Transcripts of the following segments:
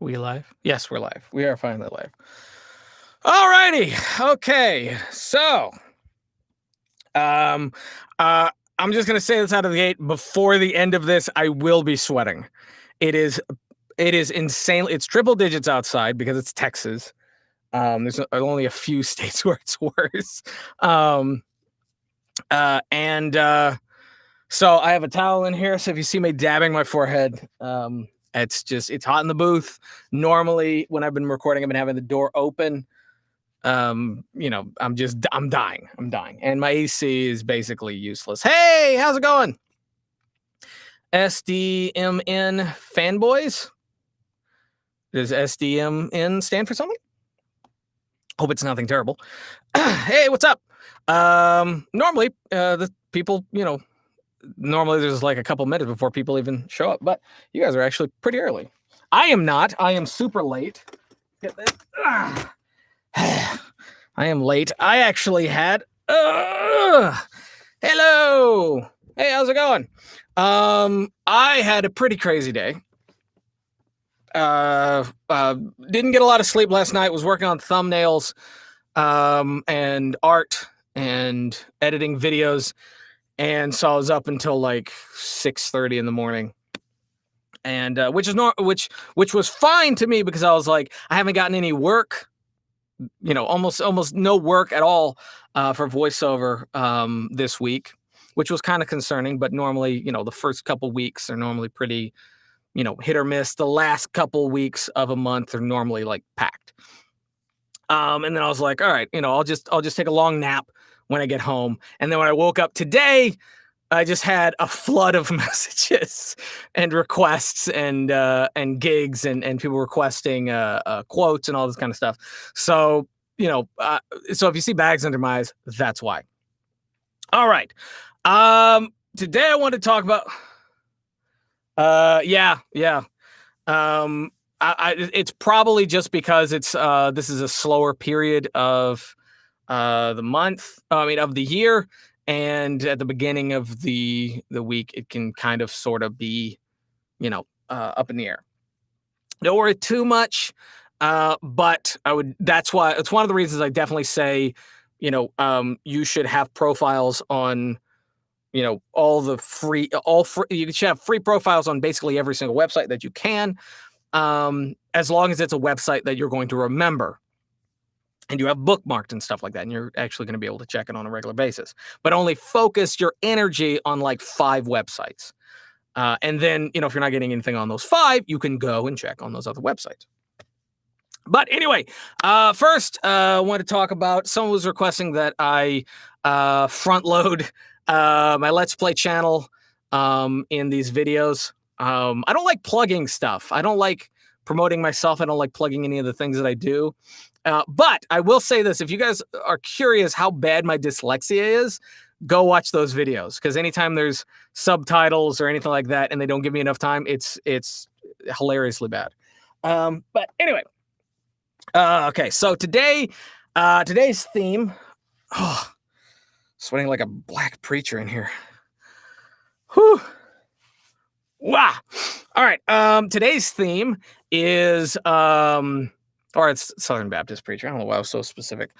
We live? Yes, we're live. We are finally live. Alrighty. Okay. So, um, I'm just gonna say this out of the gate. Before the end of this, I will be sweating. It is, it is insane. It's triple digits outside because it's Texas. There's only a few states where it's worse. Um, and So I have a towel in here. So if you see me dabbing my forehead, it's hot in the booth. Normally, when I've been recording, I've been having the door open. I'm dying. I'm dying. And my AC is basically useless. Hey, how's it going? SDMN fanboys? Does SDMN stand for something? Hope it's nothing terrible. Hey, what's up? Normally, the people, normally there's like a couple minutes before people even show up, but you guys are actually pretty early. I am not. I am super late. Get this. I am late. I actually had. Hello. Hey, how's it going? I had a pretty crazy day. Didn't get a lot of sleep last night. Was working on thumbnails, and art and editing videos. And so I was up until like 6:30 in the morning, and which was fine to me because I was like, I haven't gotten any work, almost no work at all for voiceover this week, which was kind of concerning. But normally, the first couple weeks are normally pretty, hit or miss. The last couple weeks of a month are normally like packed. And then I was like, all right, I'll just take a long nap when I get home. And then when I woke up today, I just had a flood of messages and requests and gigs and people requesting quotes and all this kind of stuff. So, so if you see bags under my eyes, that's why. All right. Today I want to talk about, it's probably just because this is a slower period of the month, of the year, and at the beginning of the week, it can kind of sort of be, up in the air. Don't worry too much, but that's why it's one of the reasons I definitely say, you should have profiles on, you should have free profiles on basically every single website that you can, as long as it's a website that you're going to remember. And you have bookmarked and stuff like that, and you're actually going to be able to check it on a regular basis. But only focus your energy on like 5 websites. And then, if you're not getting anything on those 5, you can go and check on those other websites. But anyway, first, I want to talk about, someone was requesting that I front load my Let's Play channel in these videos. I don't like plugging stuff. I don't like promoting myself. I don't like plugging any of the things that I do. But I will say this, if you guys are curious how bad my dyslexia is, go watch those videos, because anytime there's subtitles or anything like that and they don't give me enough time, it's hilariously bad. But anyway, okay, so today's theme, sweating like a black preacher in here. Whew. Wow. All right, today's theme is or it's Southern Baptist preacher. I don't know why I was so specific.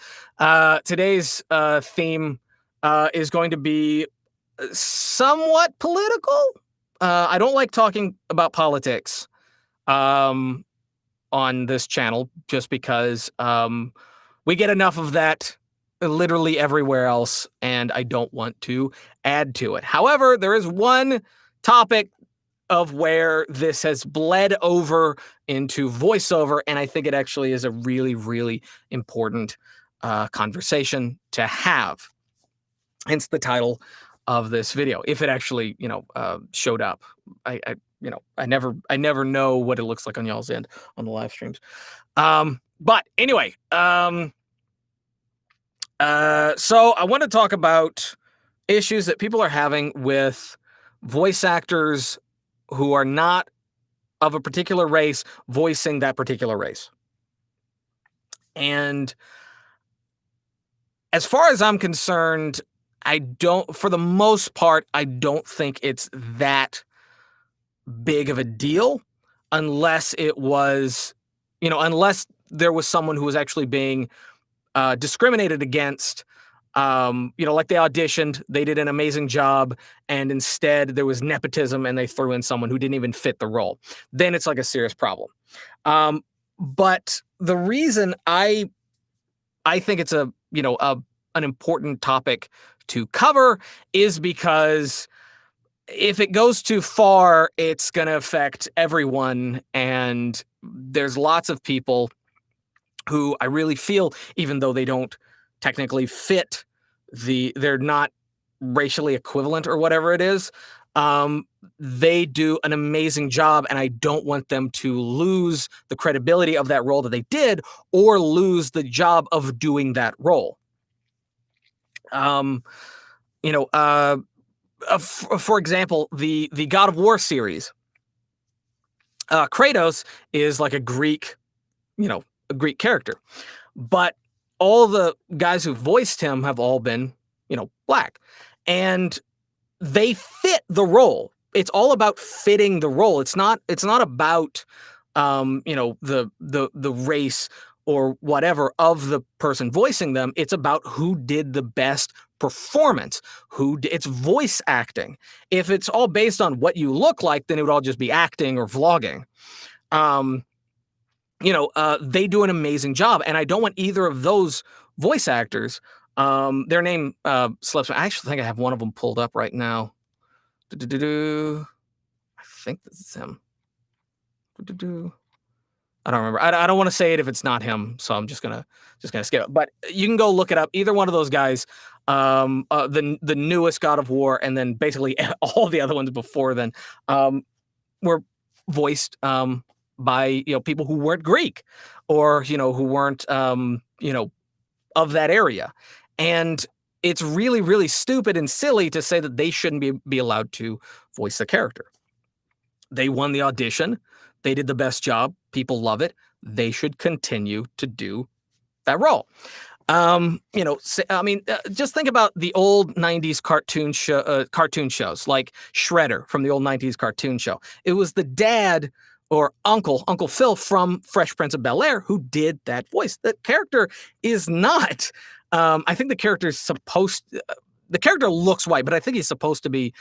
Today's theme is going to be somewhat political. I don't like talking about politics on this channel just because we get enough of that literally everywhere else, and I don't want to add to it. However, there is one topic of where this has bled over into voiceover, and I think it actually is a really, really important conversation to have. Hence the title of this video. If it actually, showed up, I never know what it looks like on y'all's end on the live streams. But anyway, so I want to talk about issues that people are having with voice actors who are not of a particular race voicing that particular race. And as far as I'm concerned, for the most part, I don't think it's that big of a deal. unless it was, unless there was someone who was actually being discriminated against. Like they auditioned, they did an amazing job, and instead there was nepotism and they threw in someone who didn't even fit the role. Then it's like a serious problem. But the reason I think it's an important topic to cover is because if it goes too far, it's going to affect everyone. And there's lots of people who I really feel, even though they don't technically fit they're not racially equivalent or whatever it is, they do an amazing job, and I don't want them to lose the credibility of that role that they did or lose the job of doing that role. For example, the God of War series, Kratos is like a Greek character, but all the guys who voiced him have all been, black, and they fit the role. It's all about fitting the role. It's not about, the race or whatever of the person voicing them. It's about who did the best performance. It's voice acting. If it's all based on what you look like, then it would all just be acting or vlogging. They do an amazing job, and I don't want either of those voice actors. Their name slips me. I actually think I have one of them pulled up right now. I think this is him. I don't remember. I don't want to say it if it's not him, so I'm just gonna skip it. But you can go look it up. Either one of those guys, the newest God of War, and then basically all the other ones before then, were voiced by people who weren't Greek or who weren't of that area. And it's really, really stupid and silly to say that they shouldn't be allowed to voice the character. They won the audition. They did the best job. People love it. They should continue to do that role. Just think about the old 90s cartoon shows like Shredder from the old 90s cartoon show. It was the dad or Uncle Phil from Fresh Prince of Bel-Air who did that voice. The character is not, I think the character is the character looks white, but I think he's supposed to be,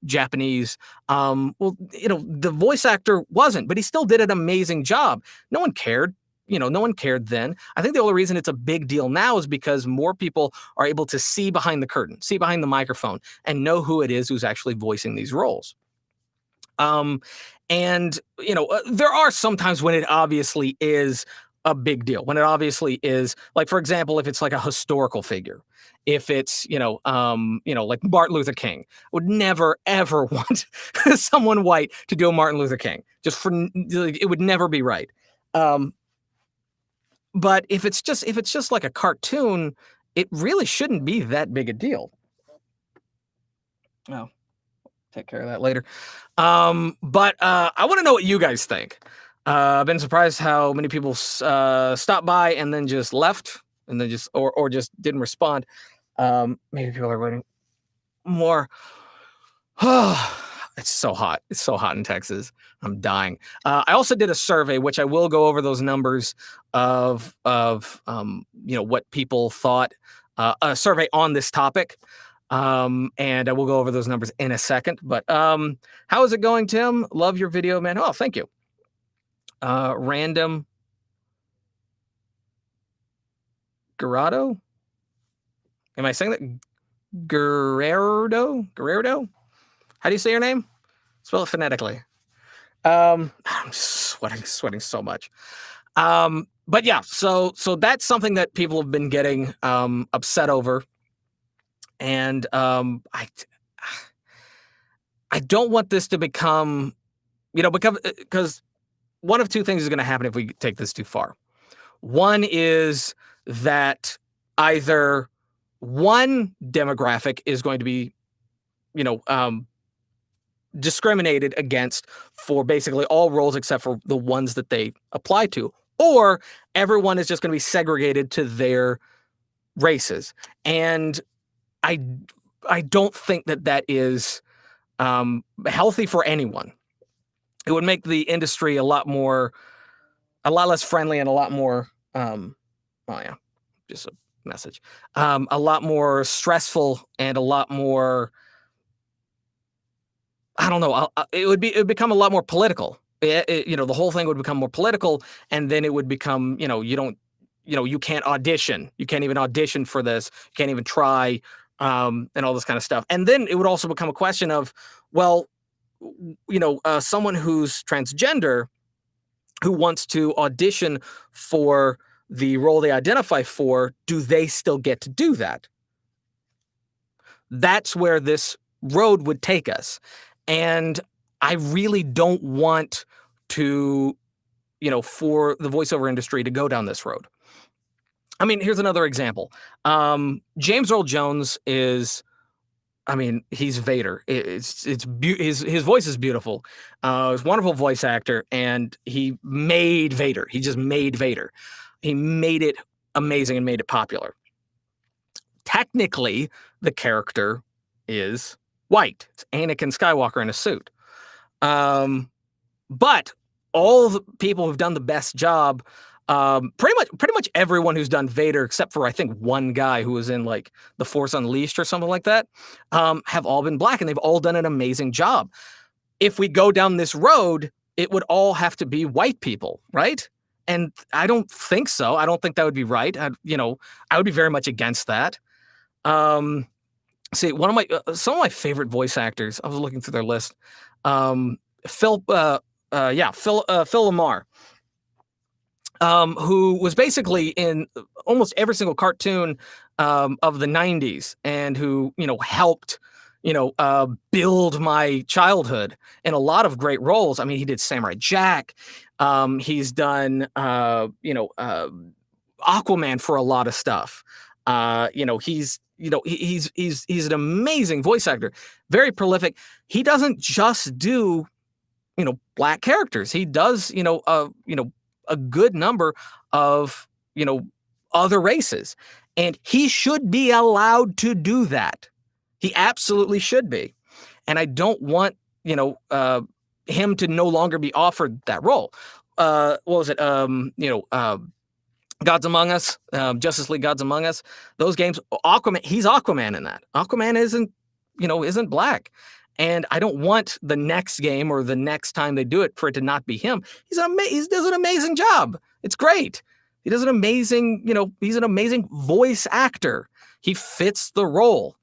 Japanese. The voice actor wasn't, but he still did an amazing job. No one cared. No one cared then. I think the only reason it's a big deal now is because more people are able to see behind the curtain, see behind the microphone, and know who it is who's actually voicing these roles. There are some times when it obviously is a big deal, when it obviously is, like, for example, if it's like a historical figure, if it's, like Martin Luther King. I would never, ever want someone white to do a Martin Luther King. It would never be right. But if it's just like a cartoon, it really shouldn't be that big a deal. Oh, take care of that later. But I want to know what you guys think. I've been surprised how many people stopped by and then just left, and then just or just didn't respond. Maybe people are waiting more. It's so hot. It's so hot in Texas. I'm dying. I also did a survey, which I will go over those numbers of what people thought. A survey on this topic. And I will go over those numbers in a second. But how is it going, Tim? Love your video, man. Oh, thank you. Random Guerrero? Am I saying that? Guerrero? How do you say your name? Spell it phonetically. I'm just sweating so much. But yeah, so that's something that people have been getting upset over. And I don't want this to become, because one of two things is going to happen if we take this too far. One is that either one demographic is going to be, discriminated against for basically all roles except for the ones that they apply to, or everyone is just going to be segregated to their races. And I don't think that is healthy for anyone. it would make the industry a lot less friendly and a lot more, oh yeah, just a message, a lot more stressful and a lot more, I don't know, it would become a lot more political. The whole thing would become more political, and then it would become, you can't audition. You can't even audition for this. You can't even try, and all this kind of stuff. And then it would also become a question of, well, someone who's transgender who wants to audition for the role they identify for, do they still get to do that? That's where this road would take us. And I really don't want to, for the voiceover industry to go down this road. I mean, here's another example. James Earl Jones is, he's Vader. His voice is beautiful. He's a wonderful voice actor, and he made Vader. He just made Vader. He made it amazing and made it popular. Technically, the character is white. It's Anakin Skywalker in a suit. But all the people who've done the best job, pretty much everyone who's done Vader, except for I think one guy who was in like The Force Unleashed or something like that, have all been black, and they've all done an amazing job. If we go down this road, it would all have to be white people, right? And I don't think so. I don't think that would be right. I would be very much against that. See, some of my favorite voice actors, I was looking through their list. Phil Lamar, who was basically in almost every single cartoon of the 90s, and who, helped, build my childhood in a lot of great roles. I mean, he did Samurai Jack. He's done, Aquaman for a lot of stuff. He's an amazing voice actor, very prolific. He doesn't just do, black characters. He does, a good number of, other races, and he should be allowed to do that. He absolutely should be. And I don't want, him to no longer be offered that role. What was it? Gods Among Us, Justice League Gods Among Us, those games, Aquaman, he's Aquaman in that. Aquaman isn't black. And I don't want the next game or the next time they do it for it to not be him. He does an amazing job. It's great. He does an amazing, he's an amazing voice actor. He fits the role.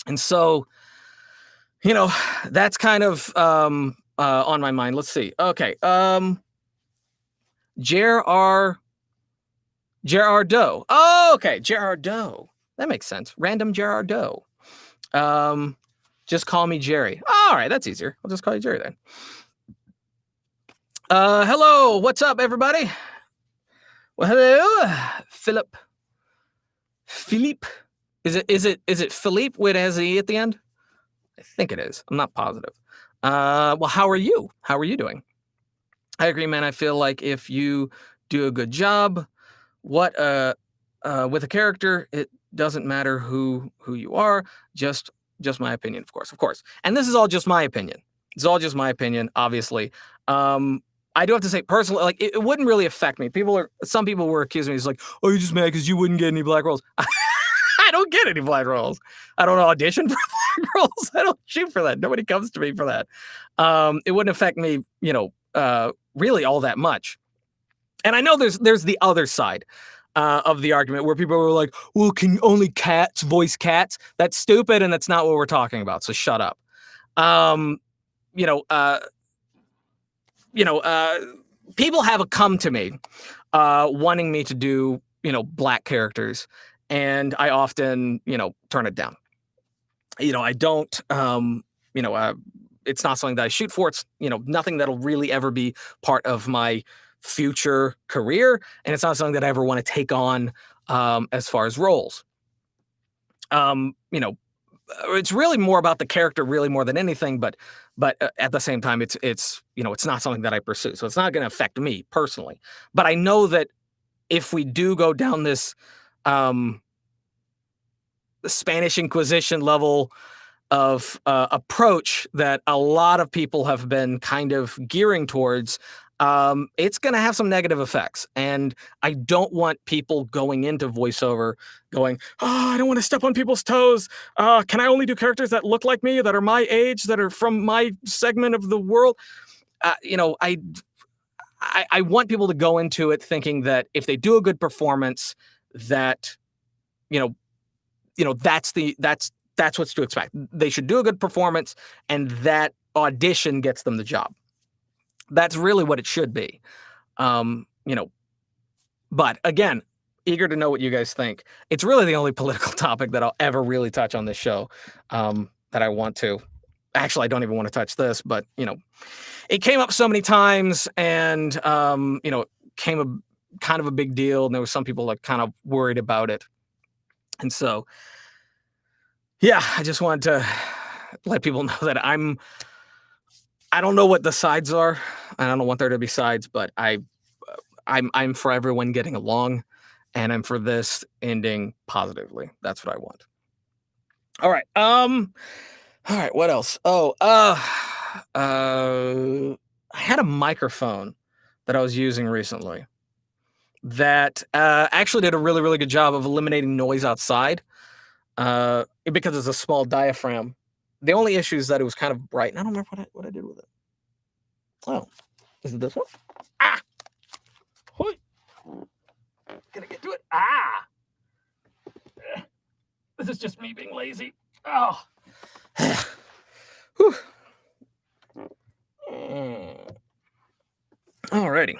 And so, that's kind of on my mind. Let's see. Okay. Gerard Doe. Oh, okay. Gerard Doe. That makes sense. Random Gerard Doe. Just call me Jerry. All right, that's easier. I'll just call you Jerry then. Hello, what's up, everybody? Well, hello, Philip. Philippe. Is it Philippe with an E at the end? I think it is. I'm not positive. Well, how are you? How are you doing? I agree, man. I feel like if you do a good job, with a character, it doesn't matter who you are. Just my opinion, of course. And this is all just my opinion. It's all just my opinion, obviously. I do have to say, personally, like, it wouldn't really affect me. Some people were accusing me, it's like, oh, you're just mad because you wouldn't get any black roles. I don't get any black roles. I don't audition for black roles. I don't shoot for that. Nobody comes to me for that. It wouldn't affect me, really all that much. And I know there's the other side of the argument where people were like, well, can only cats voice cats? That's stupid, and that's not what we're talking about, so shut up. People have come to me wanting me to do, black characters, and I often, turn it down. I don't, it's not something that I shoot for. It's, nothing that'll really ever be part of my future career, and it's not something that I ever want to take on as far as roles. It's really more about the character, really more than anything, but at the same time, it's not something that I pursue, so it's not going to affect me personally. But I know that if we do go down this Spanish Inquisition level approach that a lot of people have been kind of gearing towards, it's going to have some negative effects. And I don't want people going into voiceover going, oh, I don't want to step on people's toes. Can I only do characters that look like me, that are my age, that are from my segment of the world? I want people to go into it thinking that if they do a good performance, that, that's what's to expect. They should do a good performance, and that audition gets them the job. That's really what it should be. But again, eager to know what you guys think. It's really the only political topic that I'll ever really touch on this show, that I want to. Actually, I don't even want to touch this, but, it came up so many times, and, came a kind of a big deal, and there was some people like kind of worried about it. And so, yeah, I just wanted to let people know that I don't know what the sides are. I don't want there to be sides, but I'm for everyone getting along, and I'm for this ending positively. That's what I want. All right. All right. What else? Oh, I had a microphone that I was using recently that actually did a really, really good job of eliminating noise outside, because it's a small diaphragm. The only issue is that it was kind of bright, and I don't remember what I did with it. Oh, is it this one? Ah! Hoi. Can I get to it? Ah! This is just me being lazy. Oh. Whew. Alrighty.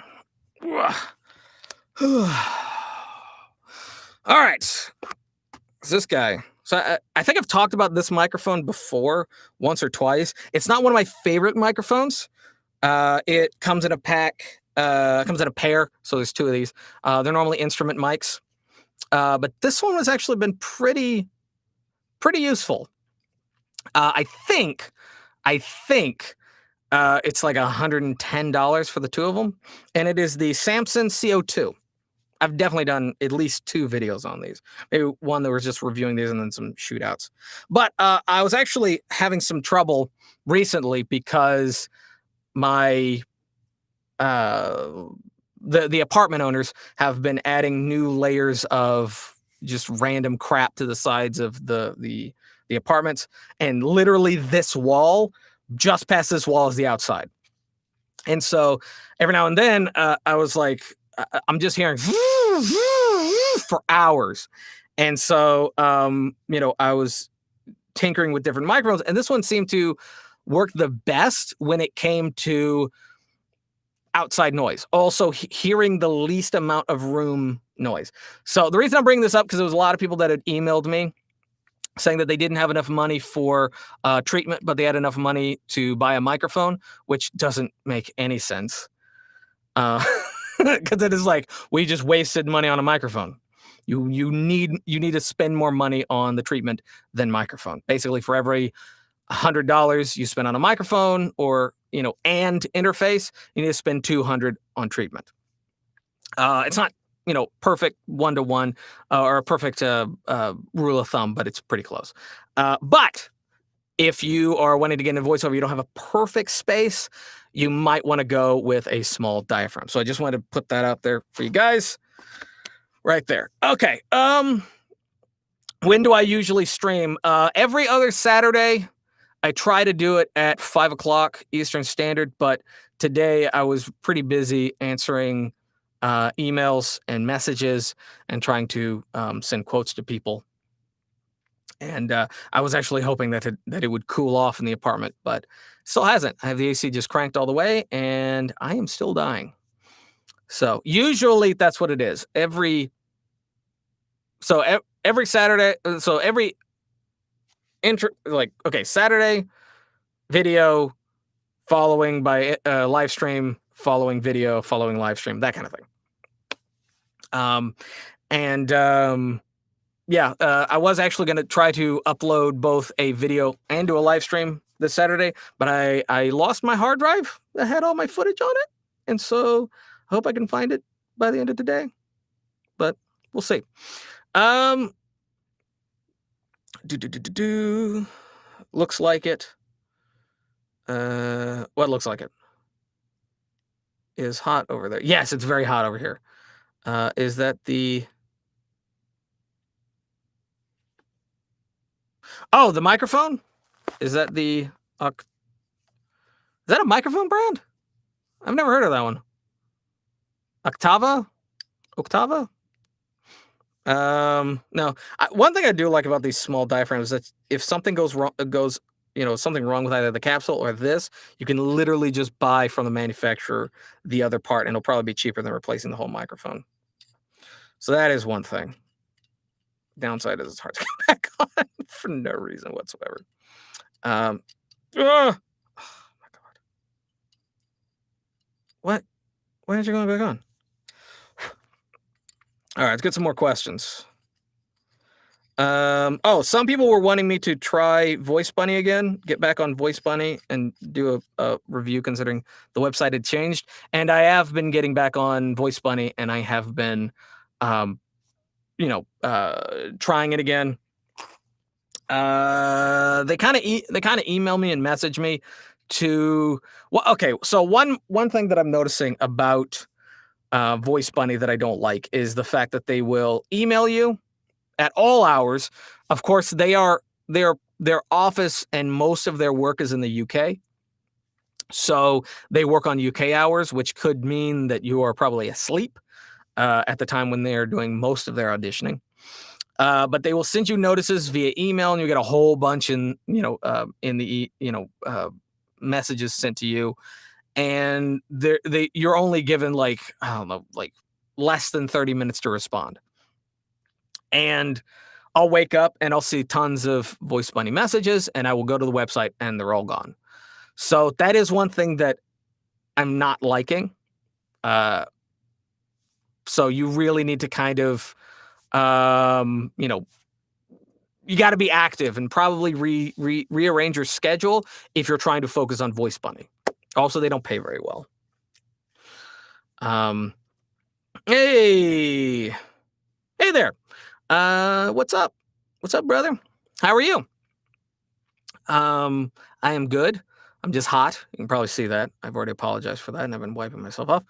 All right. It's this guy. So I think I've talked about this microphone before, once or twice. It's not one of my favorite microphones. It comes in a pack. Comes in a pair. So there's two of these. They're normally instrument mics. But this one has actually been pretty useful. I think it's like $110 for the two of them, and it is the Samson CO2. I've definitely done at least 2 videos on these. Maybe one that was just reviewing these and then some shootouts. But I was actually having some trouble recently because my the apartment owners have been adding new layers of just random crap to the sides of the apartments, and literally this wall, just past this wall, is the outside. And so every now and then I was like, I'm just hearing for hours. And so, I was tinkering with different microphones, and this one seemed to work the best when it came to outside noise. Also, hearing the least amount of room noise. So the reason I'm bringing this up, because there was a lot of people that had emailed me saying that they didn't have enough money for treatment, but they had enough money to buy a microphone, which doesn't make any sense. Because it is like, we just wasted money on a microphone. You need to spend more money on the treatment than microphone. Basically, for every $100 you spend on a microphone or and interface, you need to spend $200 on treatment. It's not perfect 1-to-1 or a perfect rule of thumb, but it's pretty close. But if you are wanting to get into voiceover, you don't have a perfect space, you might want to go with a small diaphragm. So I just wanted to put that out there for you guys right there. Okay. When do I usually stream? Every other Saturday. I try to do it at 5:00 Eastern Standard, but today I was pretty busy answering emails and messages and trying to send quotes to people. And I was actually hoping that it would cool off in the apartment, but still hasn't. I have the AC just cranked all the way, and I am still dying. So usually that's what it is. Every Saturday, Saturday video following by live stream, following video, following live stream, that kind of thing. I was actually going to try to upload both a video and do a live stream this Saturday, but I lost my hard drive that had all my footage on it, and so I hope I can find it by the end of today, but we'll see. looks like it. What looks like it? Is hot over there. Yes, it's very hot over here. Is that the... Oh, the microphone? Is that the... Is that a microphone brand? I've never heard of that one. Octava? Octava? No. One thing I do like about these small diaphragms is that if something goes wrong, something wrong with either the capsule or this, you can literally just buy from the manufacturer the other part, and it'll probably be cheaper than replacing the whole microphone. So that is one thing. Downside is it's hard to get back on for no reason whatsoever. Oh my God. What? Why aren't you going back on? All right, let's get some more questions. Some people were wanting me to try Voice Bunny again, get back on Voice Bunny and do a review considering the website had changed. And I have been getting back on Voice Bunny, and I have been, trying it again. They kind of email me and message me to... Well, okay. So one thing that I'm noticing about Voice Bunny that I don't like is the fact that they will email you at all hours. Of course, their office and most of their work is in the UK. So they work on UK hours, which could mean that you are probably asleep at the time when they're doing most of their auditioning. But they will send you notices via email, and you get a whole bunch in the messages sent to you. And you're only given less than 30 minutes to respond. And I'll wake up and I'll see tons of Voice Bunny messages, and I will go to the website and they're all gone. So that is one thing that I'm not liking. So you really need to kind of, you got to be active and probably rearrange your schedule if you're trying to focus on Voice Bunny. Also, they don't pay very well. Hey there. What's up? What's up, brother? How are you? I am good. I'm just hot. You can probably see that. I've already apologized for that, and I've been wiping myself off.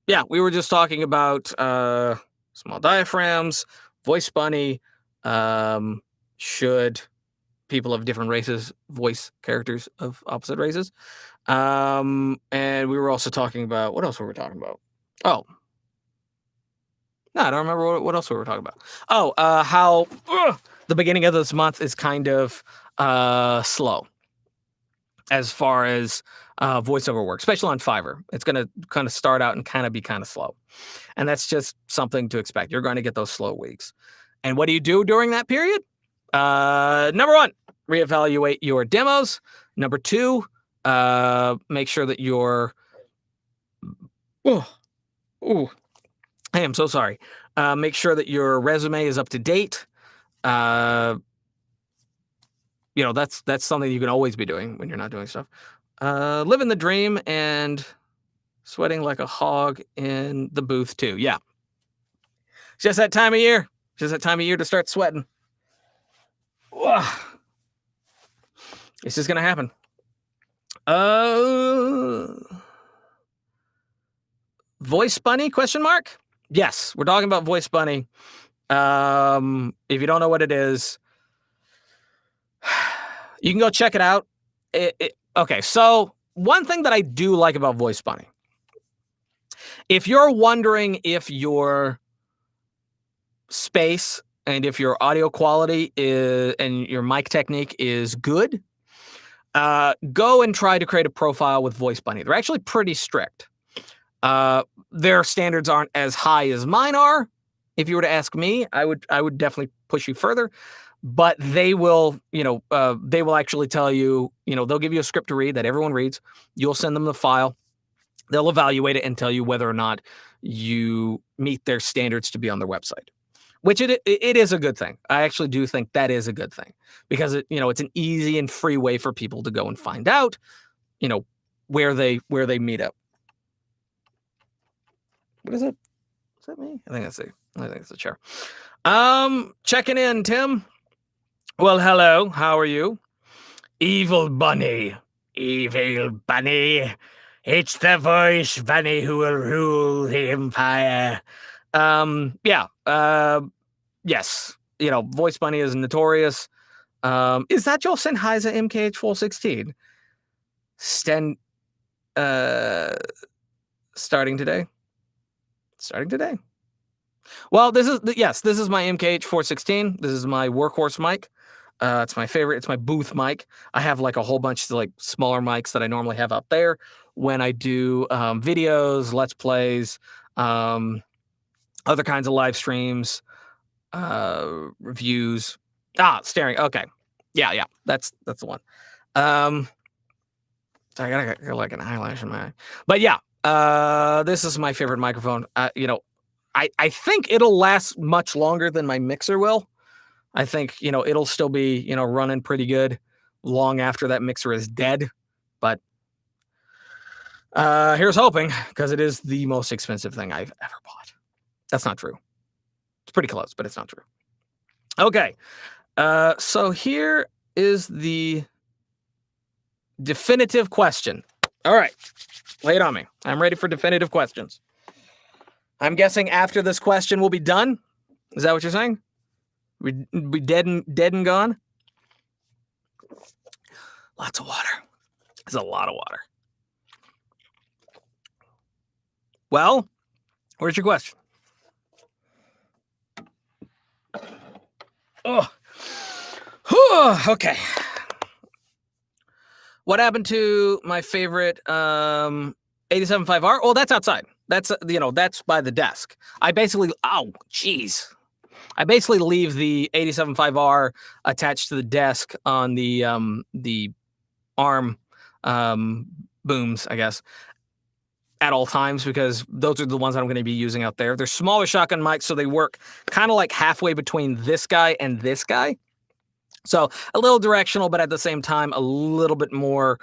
Yeah, we were just talking about small diaphragms, Voice Bunny. Should people of different races voice characters of opposite races? And we were also talking about... What else were we talking about? Oh. No, I don't remember what else we were talking about. Oh, how the beginning of this month is kind of slow as far as voiceover work, especially on Fiverr. It's going to kind of start out and kind of be kind of slow. And that's just something to expect. You're going to get those slow weeks. And what do you do during that period? Number one, reevaluate your demos. Number two, make sure that your... I am so sorry. Make sure that your resume is up to date. That's something you can always be doing when you're not doing stuff. Living the dream and sweating like a hog in the booth too. Yeah. It's just that time of year. Just that time of year to start sweating. It's just going to happen. Voice Bunny, question mark? Yes, we're talking about Voice Bunny. If you don't know what it is, you can go check it out. Okay, so one thing that I do like about Voice Bunny, if you're wondering if your space and if your audio quality and your mic technique is good, go and try to create a profile with Voice Bunny. They're actually pretty strict. Their standards aren't as high as mine are. If you were to ask me, I would definitely push you further. But they will, they will actually tell you, they'll give you a script to read that everyone reads. You'll send them the file. They'll evaluate it and tell you whether or not you meet their standards to be on their website, which it is a good thing. I actually do think that is a good thing because it's an easy and free way for people to go and find out, where they meet up. What is it? Is that me? I think it's a chair. Checking in, Tim. Well, hello. How are you? Evil bunny. Evil bunny. It's the voice bunny who will rule the empire. Yeah. Yes. You know, voice bunny is notorious. Is that your Sennheiser MKH416? Sten uh starting today? Starting today. Well, this is my MKH416. This is my workhorse mic. It's my favorite. It's my booth mic. I have like a whole bunch of like smaller mics that I normally have out there when I do videos, let's plays, um, other kinds of live streams, reviews. Staring. Okay, yeah, that's the one. Um, sorry, I got like an eyelash in my eye, but yeah, this is my favorite microphone. You know, I think it'll last much longer than my mixer will. I think, you know, it'll still be, you know, running pretty good long after that mixer is dead. But here's hoping, because it is the most expensive thing I've ever bought. That's not true. It's pretty close, but it's not true. Okay. So here is the definitive question. All right. Lay it on me. I'm ready for definitive questions. I'm guessing after this question we'll be done. Is that what you're saying? We dead and gone? Lots of water. There's a lot of water. Well, where's your question? Oh, okay. What happened to my favorite 87.5R? Oh, that's outside. That's you know, that's by the desk. I basically leave the 87.5R attached to the desk on the arm booms, I guess, at all times, because those are the ones that I'm going to be using out there. They're smaller shotgun mics, so they work kind of like halfway between this guy and this guy. So a little directional, but at the same time, a little bit more,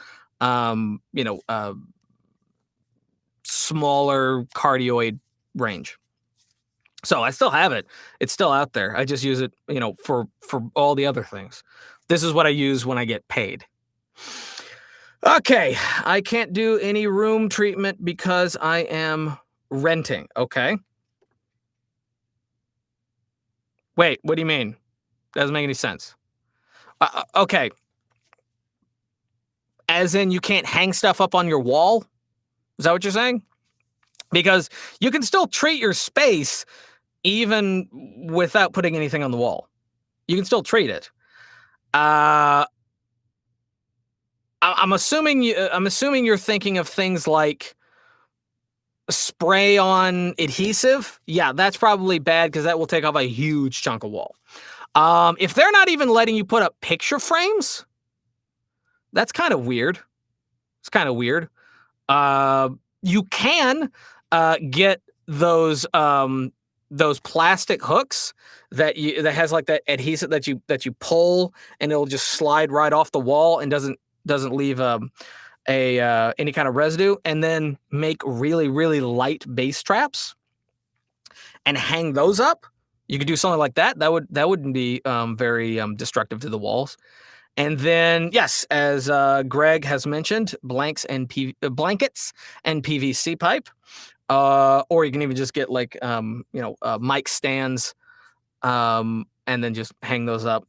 smaller cardioid range. So I still have it. It's still out there. I just use it, you know, for all the other things. This is what I use when I get paid. Okay, I can't do any room treatment because I am renting. Okay. Wait, what do you mean? Doesn't make any sense. Okay. As in, you can't hang stuff up on your wall? Is that what you're saying? Because you can still treat your space even without putting anything on the wall. You can still treat it. I'm assuming you're thinking of things like spray on adhesive. Yeah, that's probably bad because that will take off a huge chunk of wall. If they're not even letting you put up picture frames, that's kind of weird. It's kind of weird. You can get those plastic hooks that has like that adhesive that you pull and it'll just slide right off the wall and doesn't leave any kind of residue, and then make really, really light bass traps and hang those up. You could do something like that. That wouldn't be very destructive to the walls. And then, yes, as Greg has mentioned, blankets and PVC pipe, or you can even just get like mic stands, and then just hang those up.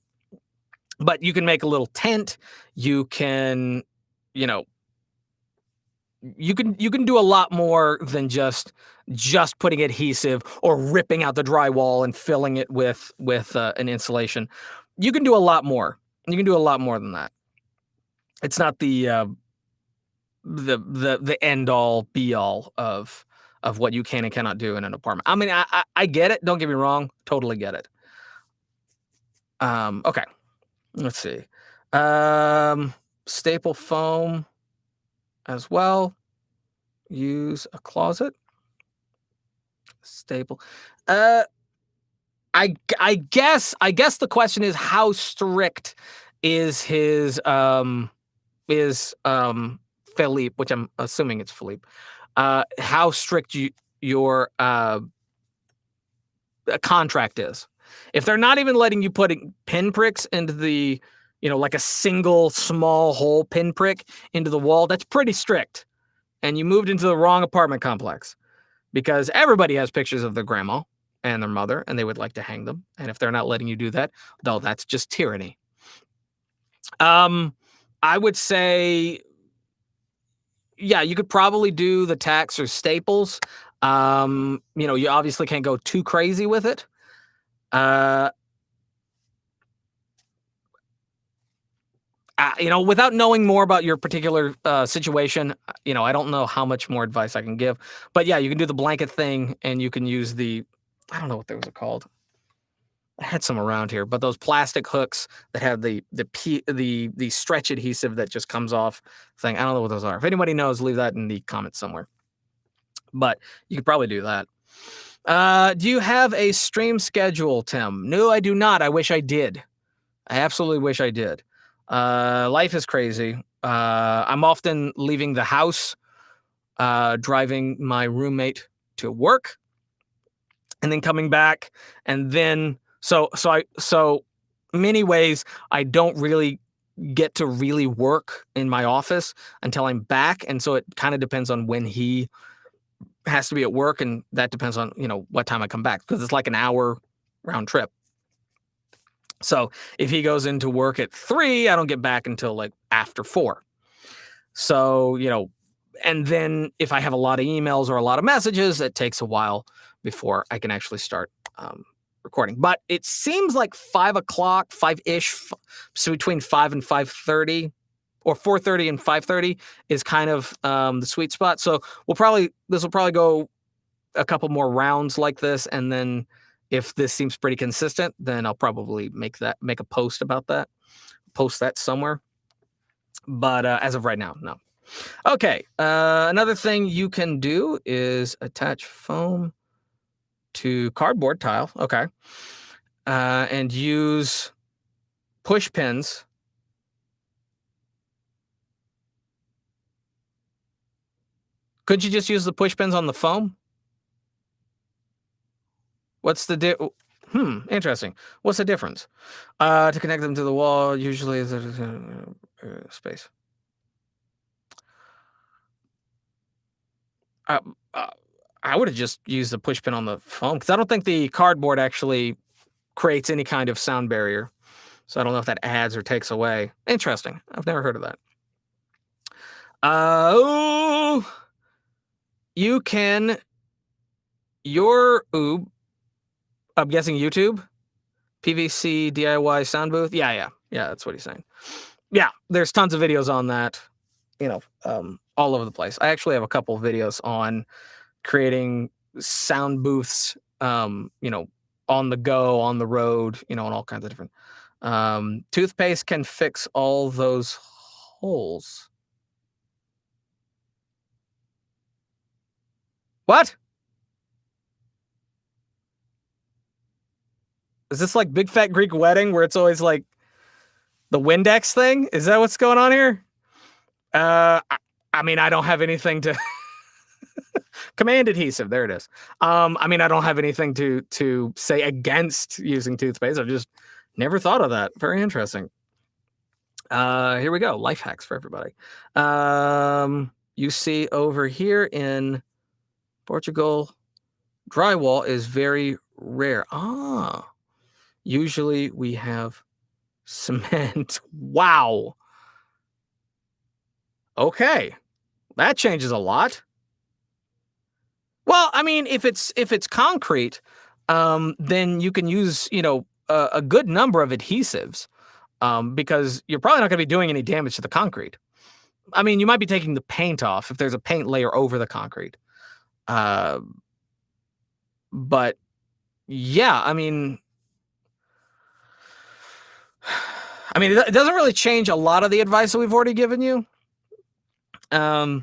But you can make a little tent. You can, you can do a lot more than just putting adhesive or ripping out the drywall and filling it with an insulation. You can do a lot more. You can do a lot more than that. It's not the end all be all of what you can and cannot do in an apartment. I mean, I get it. Don't get me wrong. Totally get it. Okay. Let's see. Staple foam as well. Use a closet. Staple. I guess the question is, how strict is his Philippe, which I'm assuming it's Philippe. How strict your contract is. If they're not even letting you put pinpricks into the, like a single small hole pinprick into the wall, that's pretty strict. And you moved into the wrong apartment complex, because everybody has pictures of their grandma and their mother, and they would like to hang them. And if they're not letting you do that, though, that's just tyranny. I would say, yeah, you could probably do the tacks or staples. You obviously can't go too crazy with it. Without knowing more about your particular situation, I don't know how much more advice I can give. But yeah, you can do the blanket thing, and you can use I don't know what those are called. I had some around here, but those plastic hooks that have the stretch adhesive that just comes off thing. I don't know what those are. If anybody knows, leave that in the comments somewhere. But you could probably do that. Do you have a stream schedule, Tim? No, I do not. I wish I did. I absolutely wish I did. Life is crazy. I'm often leaving the house, driving my roommate to work, and then coming back, and then so many ways I don't really get to really work in my office until I'm back, and so it kind of depends on when he has to be at work, and that depends on what time I come back, because it's like an hour round trip. So if he goes into work at 3, I don't get back until like after 4. So, and then if I have a lot of emails or a lot of messages, it takes a while before I can actually start recording. But it seems like 5 o'clock, 5-ish, so between 5 and 5:30, or 4:30 and 5:30 is kind of the sweet spot. So this will probably go a couple more rounds like this, and then if this seems pretty consistent, then I'll probably make a post about that, post that somewhere. But as of right now, no. Okay, another thing you can do is attach foam to cardboard tile. Okay, and use push pins. Could you just use the push pins on the foam? What's the interesting. What's the difference? To connect them to the wall, usually there's space. I would have just used the push pin on the foam, because I don't think the cardboard actually creates any kind of sound barrier. So I don't know if that adds or takes away. Interesting. I've never heard of that. You can. I'm guessing YouTube, PVC DIY sound booth. Yeah, that's what he's saying. Yeah, there's tons of videos on that, all over the place. I actually have a couple of videos on creating sound booths, on the go, on the road, and all kinds of different. Toothpaste can fix all those holes. What? Is this like Big Fat Greek Wedding, where it's always like the Windex thing? Is that what's going on here? I mean, I don't have anything to command adhesive. There it is. I mean, I don't have anything to say against using toothpaste. I've just never thought of that. Very interesting. Here we go. Life hacks for everybody. You see over here in Portugal, drywall is very rare. Usually we have cement. Wow. Okay. That changes a lot. Well, I mean, if it's concrete, then you can use, a good number of adhesives, because you're probably not going to be doing any damage to the concrete. I mean, you might be taking the paint off if there's a paint layer over the concrete. But yeah, I mean, it doesn't really change a lot of the advice that we've already given you. I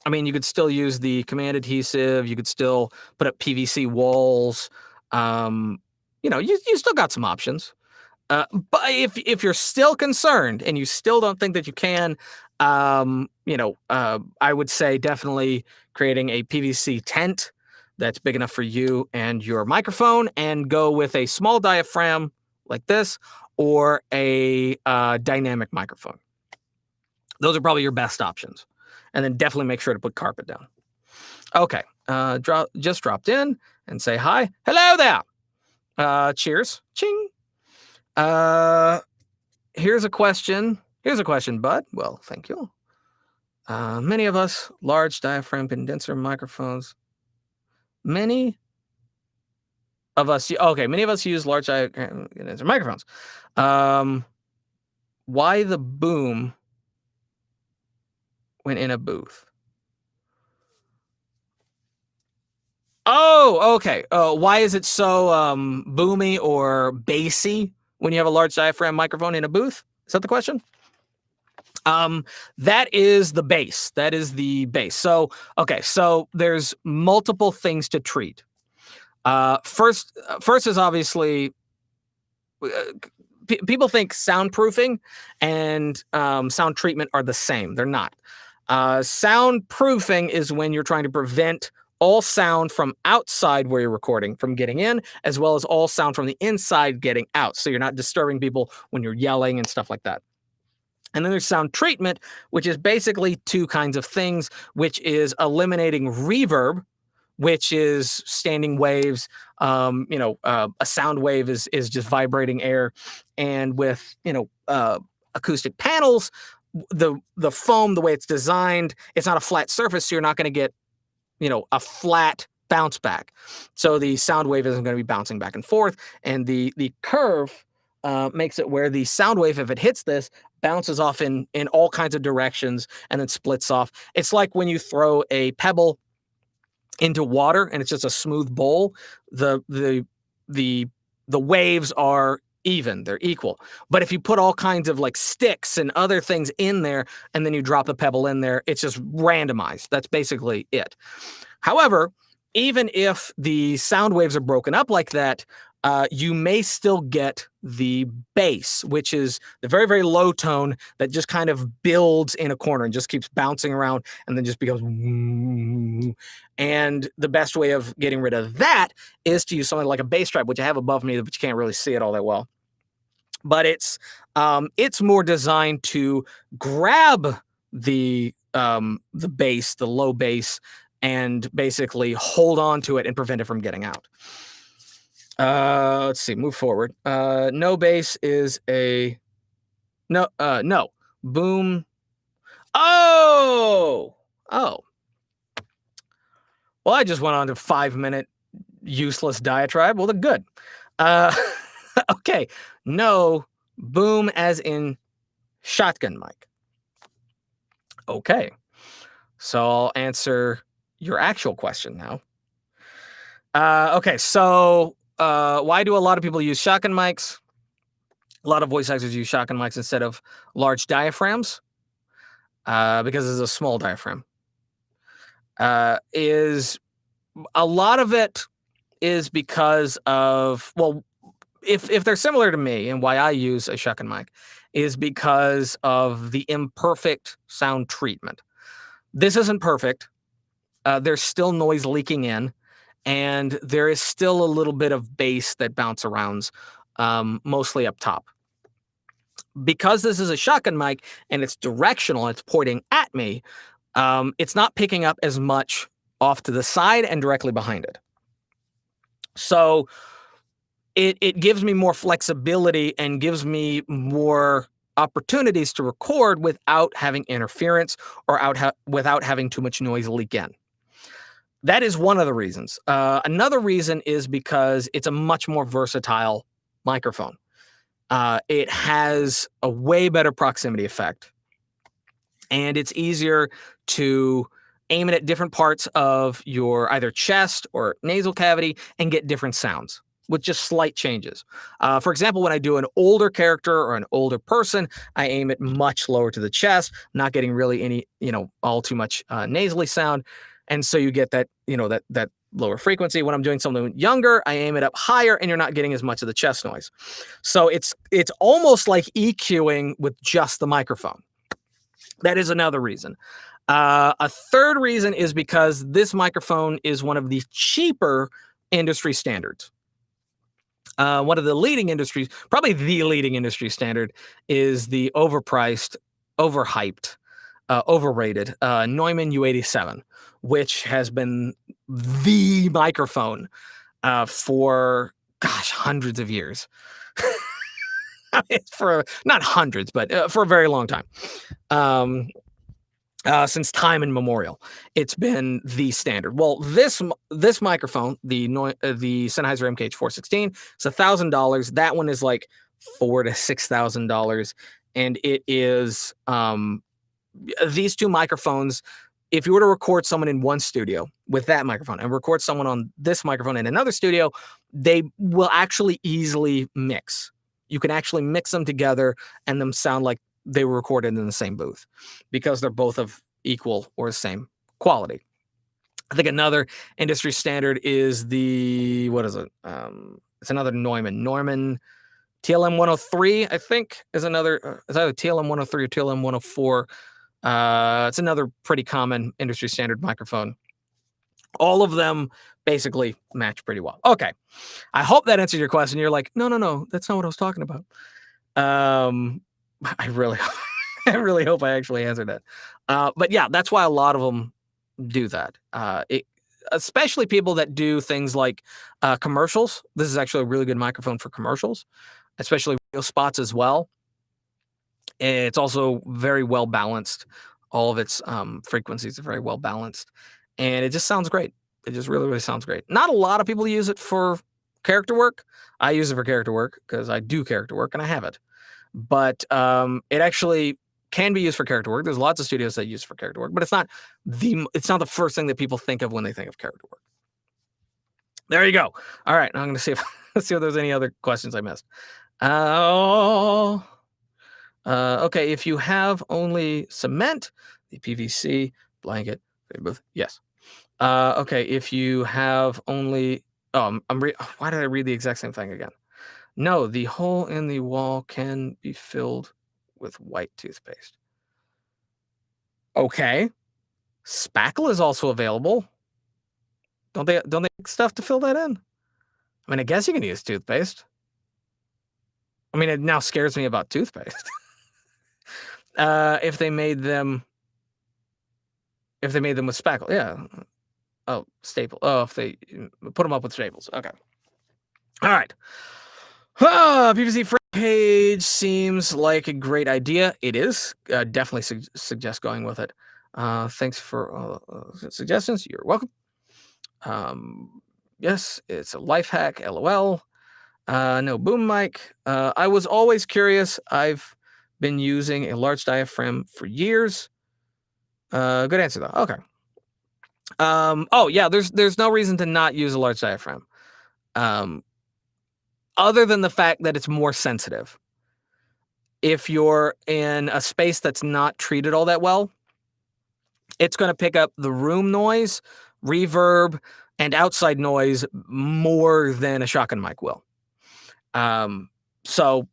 mean, you could still use the command adhesive. You could still put up PVC walls. You still got some options. But if you're still concerned and you still don't think that you can, I would say definitely creating a PVC tent that's big enough for you and your microphone, and go with a small diaphragm like this, or a dynamic microphone. Those are probably your best options. And then definitely make sure to put carpet down. Okay, just dropped in and say hi. Hello there. Cheers. Ching. Here's a question. Bud. Well, thank you. Many of us, large diaphragm condenser microphones. Many of us use large diaphragm condenser microphones. Why the boom when in a booth? Oh, okay. Why is it so boomy or bassy when you have a large diaphragm microphone in a booth? Is that the question? That is the bass. So, okay, so there's multiple things to treat. First is obviously, people think soundproofing and sound treatment are the same. They're not. Soundproofing is when you're trying to prevent all sound from outside where you're recording from getting in, as well as all sound from the inside getting out. So you're not disturbing people when you're yelling and stuff like that. And then there's sound treatment, which is basically two kinds of things, which is eliminating reverb, which is standing waves. A sound wave is just vibrating air. And with, acoustic panels, the foam, the way it's designed, it's not a flat surface, so you're not going to get, a flat bounce back. So the sound wave isn't going to be bouncing back and forth. And the curve makes it where the sound wave, if it hits this, bounces off in all kinds of directions and then splits off. It's like when you throw a pebble into water and it's just a smooth bowl. The waves are even, they're equal. But if you put all kinds of like sticks and other things in there, and then you drop the pebble in there, it's just randomized. That's basically it. However, even if the sound waves are broken up like that, you may still get the bass, which is the very, very low tone that just kind of builds in a corner and just keeps bouncing around and then just becomes. And the best way of getting rid of that is to use something like a bass trap, which I have above me, but you can't really see it all that well. But it's more designed to grab the bass, the low bass, and basically hold on to it and prevent it from getting out. Let's see, move forward. No bass is a no boom. Oh. Well, I just went on to 5-minute useless diatribe. Well, they're good. Okay. No boom as in shotgun mic. Okay. So I'll answer your actual question now. Okay. So why do a lot of people use shotgun mics? A lot of voice actors use shotgun mics instead of large diaphragms because it's a small diaphragm. Is a lot of it is because of, well, if they're similar to me and why I use a shotgun mic is because of the imperfect sound treatment. This isn't perfect. There's still noise leaking in, and there is still a little bit of bass that bounce around, mostly up top. Because this is a shotgun mic and it's directional, it's pointing at me, it's not picking up as much off to the side and directly behind it. So it gives me more flexibility and gives me more opportunities to record without having interference or without having too much noise leak in. That is one of the reasons. Another reason is because it's a much more versatile microphone. It has a way better proximity effect, and it's easier to aim it at different parts of your either chest or nasal cavity and get different sounds with just slight changes. For example, when I do an older character or an older person, I aim it much lower to the chest, not getting really any, all too much nasally sound. And so you get that, that lower frequency. When I'm doing something younger, I aim it up higher and you're not getting as much of the chest noise. So it's almost like EQing with just the microphone. That is another reason. A third reason is because this microphone is one of the cheaper industry standards. One of the leading industries, probably the leading industry standard, is the overpriced, overhyped, overrated Neumann U87, which has been the microphone for, gosh, hundreds of years. For not hundreds, but for a very long time. Since time immemorial, it's been the standard. Well, this microphone, the Sennheiser MKH416, it's $1,000. That one is like $4,000 to $6,000, and it is these two microphones. If you were to record someone in one studio with that microphone and record someone on this microphone in another studio, they will actually easily mix. You can actually mix them together and them sound like they were recorded in the same booth because they're both of equal or the same quality. I think another industry standard is the, what is it? It's another Neumann TLM 103, I think, is another, it's either TLM 103 or TLM 104. It's another pretty common industry standard microphone. All of them basically match pretty well. Okay. I hope that answered your question. You're like, no, that's not what I was talking about. I really, I really hope I actually answered that. But yeah, that's why a lot of them do that. Especially people that do things like commercials. This is actually a really good microphone for commercials, especially radio spots as well. It's also very well balanced. All of its frequencies are very well balanced, and it just sounds great. It just really, really sounds great. Not a lot of people use it for character work. I use it for character work because I do character work and I have it. But it actually can be used for character work. There's lots of studios that use it for character work, but it's not the first thing that people think of when they think of character work. There you go. All right, I'm going to see if let's see if there's any other questions I missed. Okay, if you have only cement, the PVC blanket, yes. Okay, if you have only, why did I read the exact same thing again? No, the hole in the wall can be filled with white toothpaste. Okay. Spackle is also available. Don't they make stuff to fill that in? I mean, I guess you can use toothpaste. I mean, it now scares me about toothpaste. If they made them with spackle, yeah. Oh, staple. Oh, if they put them up with staples. Okay. All right. PVC frame page seems like a great idea. It is. Definitely suggest going with it. Thanks for suggestions. You're welcome. Yes, it's a life hack. LOL. No boom mic. I was always curious. I've been using a large diaphragm for years. Good answer though. Okay. Oh yeah, there's no reason to not use a large diaphragm. Other than the fact that it's more sensitive. If you're in a space that's not treated all that well, it's going to pick up the room noise, reverb, and outside noise more than a shotgun mic will. So,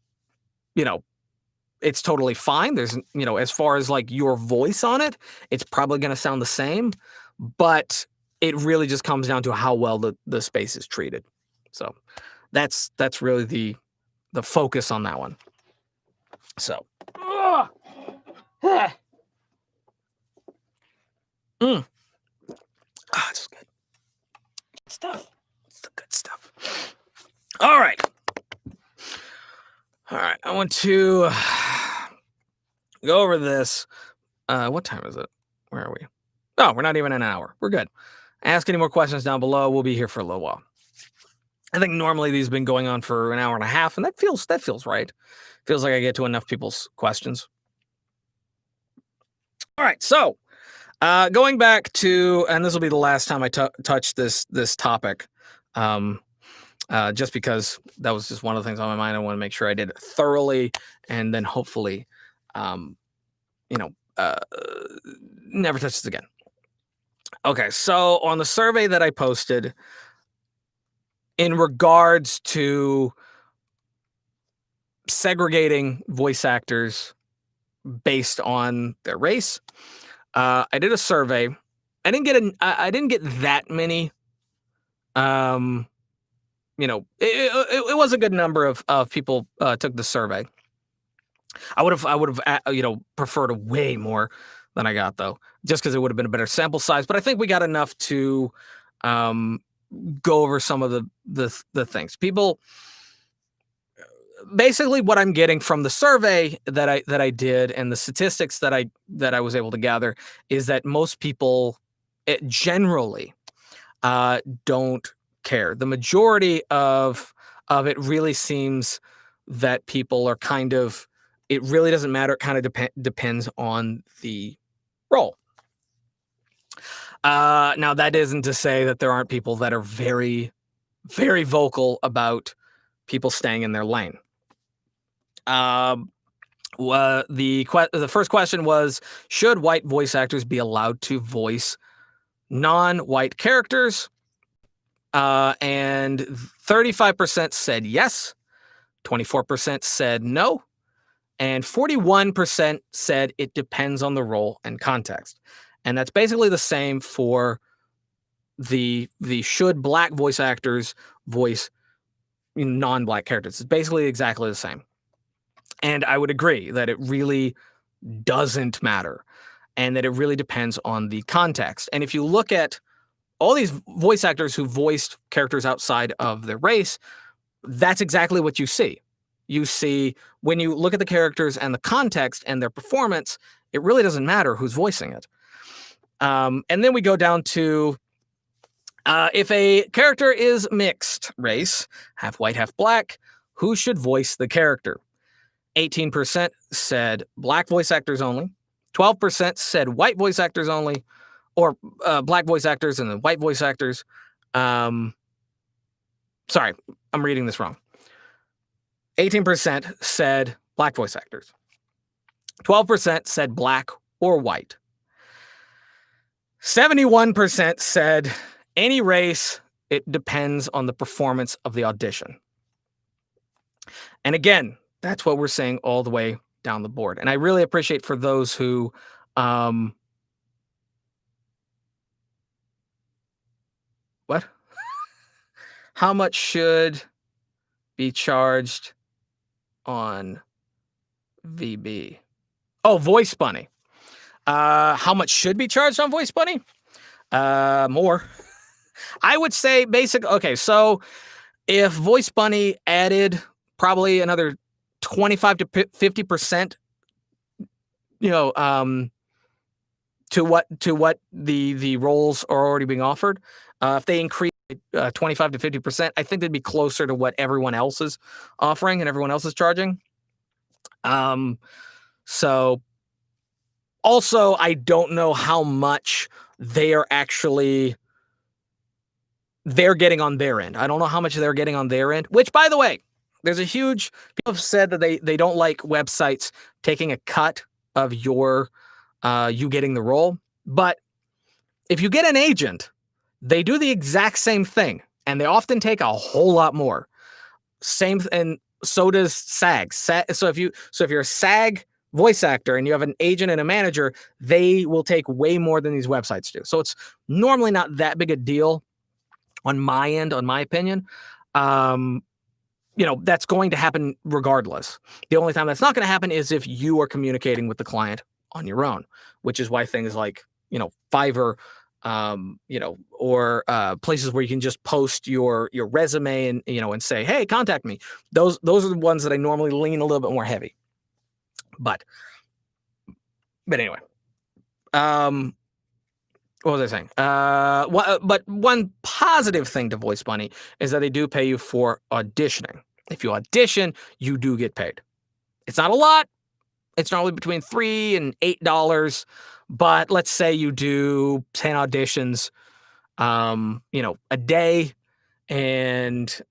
it's totally fine. There's, as far as like your voice on it, it's probably going to sound the same, but it really just comes down to how well the space is treated. So that's really the focus on that one. So, oh, it's good stuff. It's the good stuff. All right. I want to go over this. What time is it? Where are we? Oh, we're not even an hour. We're good. Ask any more questions down below. We'll be here for a little while. I think normally these have been going on for an hour and a half, and that feels right. Feels like I get to enough people's questions. All right, so going back to, and this will be the last time I touch this topic, just because that was just one of the things on my mind. I want to make sure I did it thoroughly, and then hopefully, never touch this again. Okay, so on the survey that I posted, in regards to segregating voice actors based on their race, I did a survey. I didn't get that many. It was a good number of people took the survey. I would have preferred a way more than I got, though, just because it would have been a better sample size. But I think we got enough to um, go over some of the things. People, basically, what I'm getting from the survey that I did and the statistics that I was able to gather is that most people generally don't care. The majority of it really seems that people are kind of. It really doesn't matter. It kind of depends on the role. Now, that isn't to say that there aren't people that are very, very vocal about people staying in their lane. The first question was, should white voice actors be allowed to voice non-white characters? And 35% said yes, 24% said no, and 41% said it depends on the role and context. And that's basically the same for the should black voice actors voice non-black characters. It's basically exactly the same. And I would agree that it really doesn't matter and that it really depends on the context. And if you look at all these voice actors who voiced characters outside of their race, that's exactly what you see. You see, when you look at the characters and the context and their performance, it really doesn't matter who's voicing it. And then we go down to if a character is mixed race, half white, half black, who should voice the character? 18% said black voice actors only. 12% said white voice actors only, or black voice actors and then white voice actors. Sorry, I'm reading this wrong. 18% said black voice actors. 12% said black or white. 71% said any race, it depends on the performance of the audition. And again, that's what we're saying all the way down the board. And I really appreciate for those who what? How much should be charged on VB? Oh, Voice Bunny. How much should be charged on Voice Bunny? More. I would say okay, so if Voice Bunny added probably another 25 to 50%, to what the roles are already being offered, if they increase 25 to 50%, I think they'd be closer to what everyone else is offering and everyone else is charging. So also, I don't know how much they're getting on their end. I don't know how much they're getting on their end, which, by the way, there's a huge, people have said that they don't like websites taking a cut of you getting the role. But if you get an agent, they do the exact same thing, and they often take a whole lot more. And so does SAG. So if you're a SAG voice actor and you have an agent and a manager, they will take way more than these websites do. So it's normally not that big a deal on my end, on my opinion. That's going to happen regardless. The only time that's not going to happen is if you are communicating with the client on your own, which is why things like, Fiverr, or places where you can just post your resume and say, hey, contact me. Those are the ones that I normally lean a little bit more heavy. But anyway, what was I saying? But one positive thing to Voice Bunny is that they do pay you for auditioning. If you audition, you do get paid. It's not a lot. It's normally between $3 and $8. But let's say you do 10 auditions, a day, and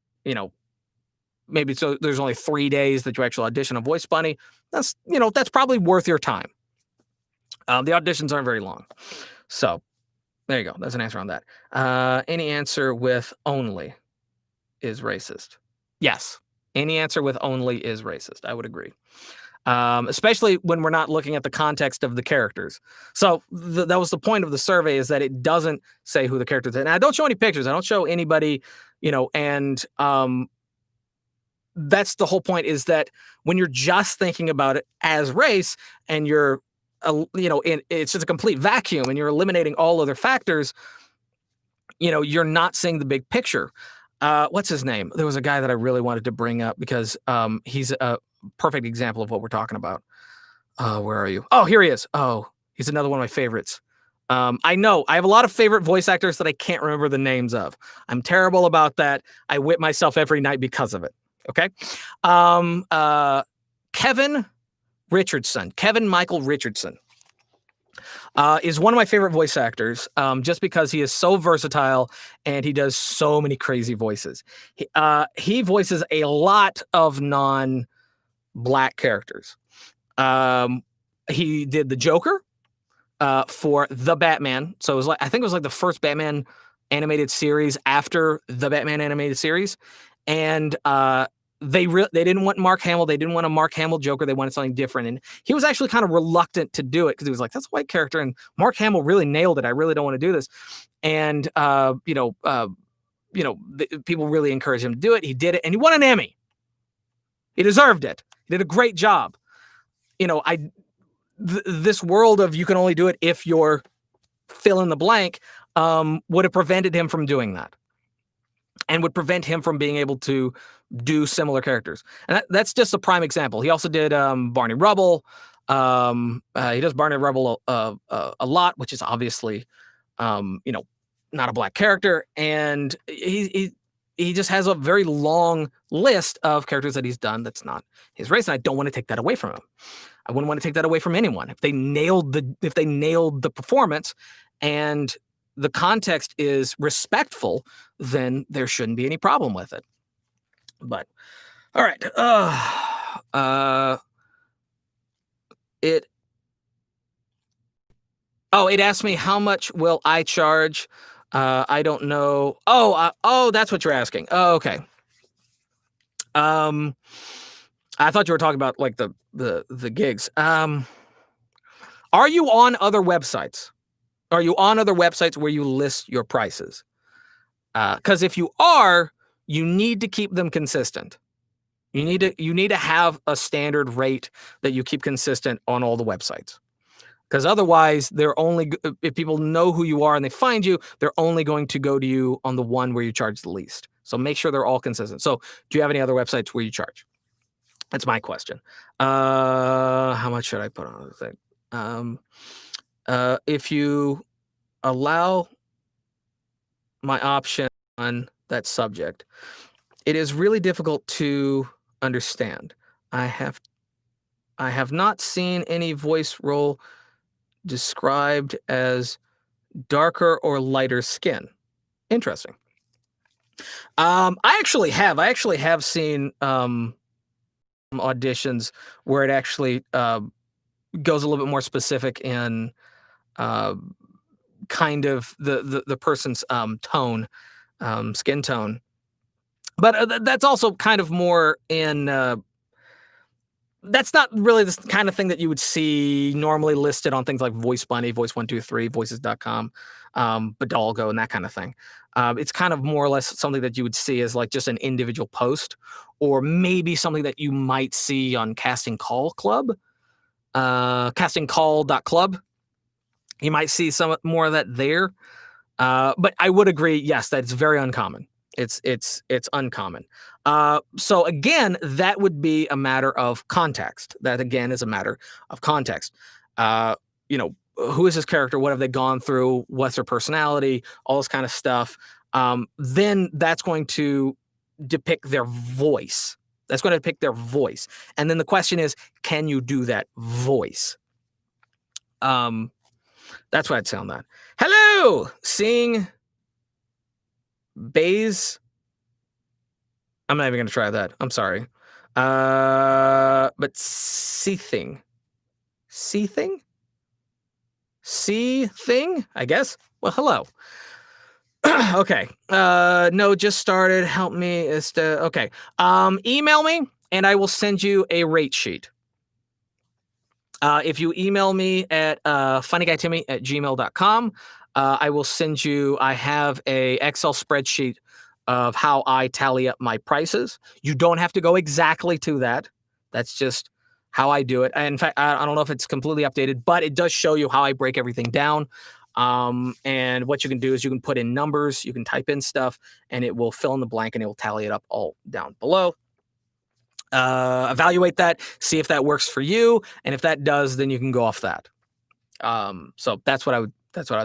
maybe so there's only 3 days that you actually audition a Voice Bunny. That's probably worth your time. The auditions aren't very long, so there you go. That's an answer on that. Any answer with only is racist. Yes, any answer with only is racist. I would agree. especially when we're not looking at the context of the characters. So that was the point of the survey, is that it doesn't say who the characters are. And I don't show any pictures. I don't show anybody, and that's the whole point, is that when you're just thinking about it as race and you're, it's just a complete vacuum and you're eliminating all other factors, you're not seeing the big picture. What's his name? There was a guy that I really wanted to bring up because he's a perfect example of what we're talking about. Where are you? Oh, here he is. Oh, he's another one of my favorites. I know I have a lot of favorite voice actors that I can't remember the names of. I'm terrible about that. I whip myself every night because of it. Okay. Kevin Michael Richardson. Is one of my favorite voice actors, just because he is so versatile and he does so many crazy voices. He voices a lot of non-black characters. He did the Joker for the Batman. So it was I think it was like the first Batman animated series after the Batman animated series, and they didn't want Mark Hamill. They didn't want a Mark Hamill Joker. They wanted something different. And he was actually kind of reluctant to do it because he was like, that's a white character. And Mark Hamill really nailed it. I really don't want to do this. And, people really encouraged him to do it. He did it and he won an Emmy. He deserved it. He did a great job. This world of you can only do it if you're fill in the blank would have prevented him from doing that, and would prevent him from being able to do similar characters. And that's just a prime example. He also did Barney Rubble. He does Barney Rubble a lot, which is obviously, not a black character. And he just has a very long list of characters that he's done that's not his race. And I don't want to take that away from him. I wouldn't want to take that away from anyone. If they nailed the performance and the context is respectful, then there shouldn't be any problem with it. But all right. It asked me, how much will I charge? I don't know. That's what you're asking. Oh, okay. I thought you were talking about like the gigs. Are you on other websites? Are you on other websites where you list your prices? Because if you are, you need to keep them consistent. You need to have a standard rate that you keep consistent on all the websites. Because otherwise, if people know who you are and they find you, they're only going to go to you on the one where you charge the least. So make sure they're all consistent. So do you have any other websites where you charge? That's my question. How much should I put on the thing? If you allow my option on that subject, it is really difficult to understand. I have not seen any voice role described as darker or lighter skin. Interesting. I actually have seen auditions where it actually goes a little bit more specific in kind of the person's tone, skin tone. But that's also kind of more in that's not really the kind of thing that you would see normally listed on things like Voice Bunny, Voice123, Voices.com, Badalgo, and that kind of thing. It's kind of more or less something that you would see as like just an individual post, or maybe something that you might see on Casting Call Club, castingcall.club. You might see some more of that there. But I would agree, yes, that it's very uncommon. It's uncommon. So again, that would be a matter of context. That again is a matter of context. Who is this character? What have they gone through? What's their personality? All this kind of stuff. Then that's going to depict their voice. That's going to depict their voice. And then the question is, can you do that voice? That's what I'd say on that. Hello, seeing Bays. I'm not even going to try that. I'm sorry. But seething, I guess. Well, hello. Okay. No, just started. Help me. Okay. Email me and I will send you a rate sheet. If you email me at funnyguytimmy@gmail.com, I will send you. I have a Excel spreadsheet of how I tally up my prices. You don't have to go exactly to that. That's just how I do it. In fact, I don't know if it's completely updated, but it does show you how I break everything down. And what you can do is you can put in numbers, you can type in stuff, and it will fill in the blank and it will tally it up all down below. Evaluate that, see if that works for you, and if that does, then you can go off that. So that's what I'd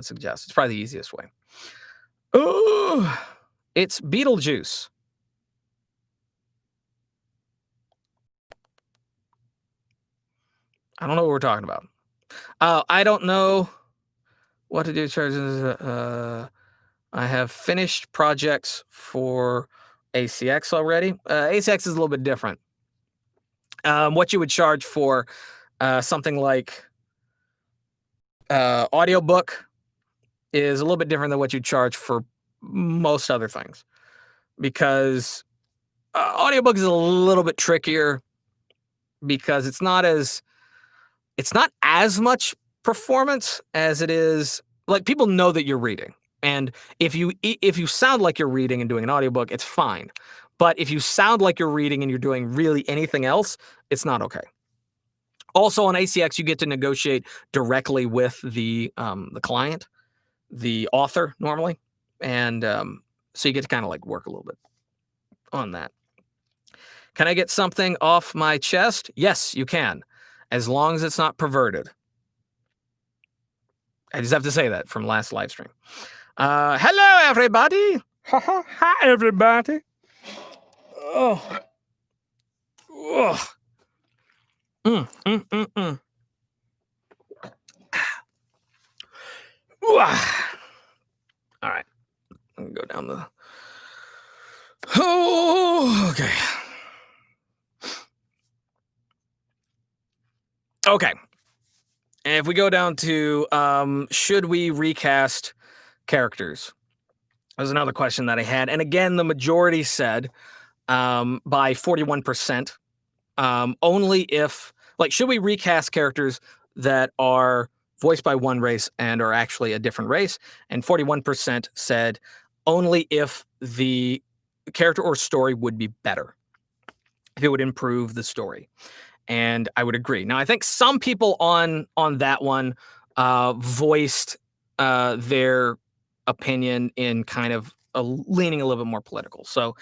suggest. It's probably the easiest way. Oh, it's Beetlejuice. I don't know what we're talking about. I don't know what to do. I have finished projects for ACX already. ACX is a little bit different. What you would charge for something like audiobook is a little bit different than what you charge for most other things, because audiobook is a little bit trickier because it's not as much performance as it is, like, people know that you're reading. And if you sound like you're reading and doing an audiobook, it's fine. But if you sound like you're reading and you're doing really anything else, it's not okay. Also on ACX, you get to negotiate directly with the client, the author normally, and so you get to kind of like work a little bit on that. Can I get something off my chest? Yes, you can, as long as it's not perverted. I just have to say that from last live stream. Hello, everybody. Hi, everybody. Oh. Oh. All right. I'm gonna go down the. Oh, okay. Okay. And if we go down to should we recast characters? That was another question that I had. And again, the majority said by 41%, only if, like, should we recast characters that are voiced by one race and are actually a different race? And 41% said only if the character or story would be better, if it would improve the story. And I would agree. Now, I think some people on that one voiced their opinion in kind of leaning a little bit more political. So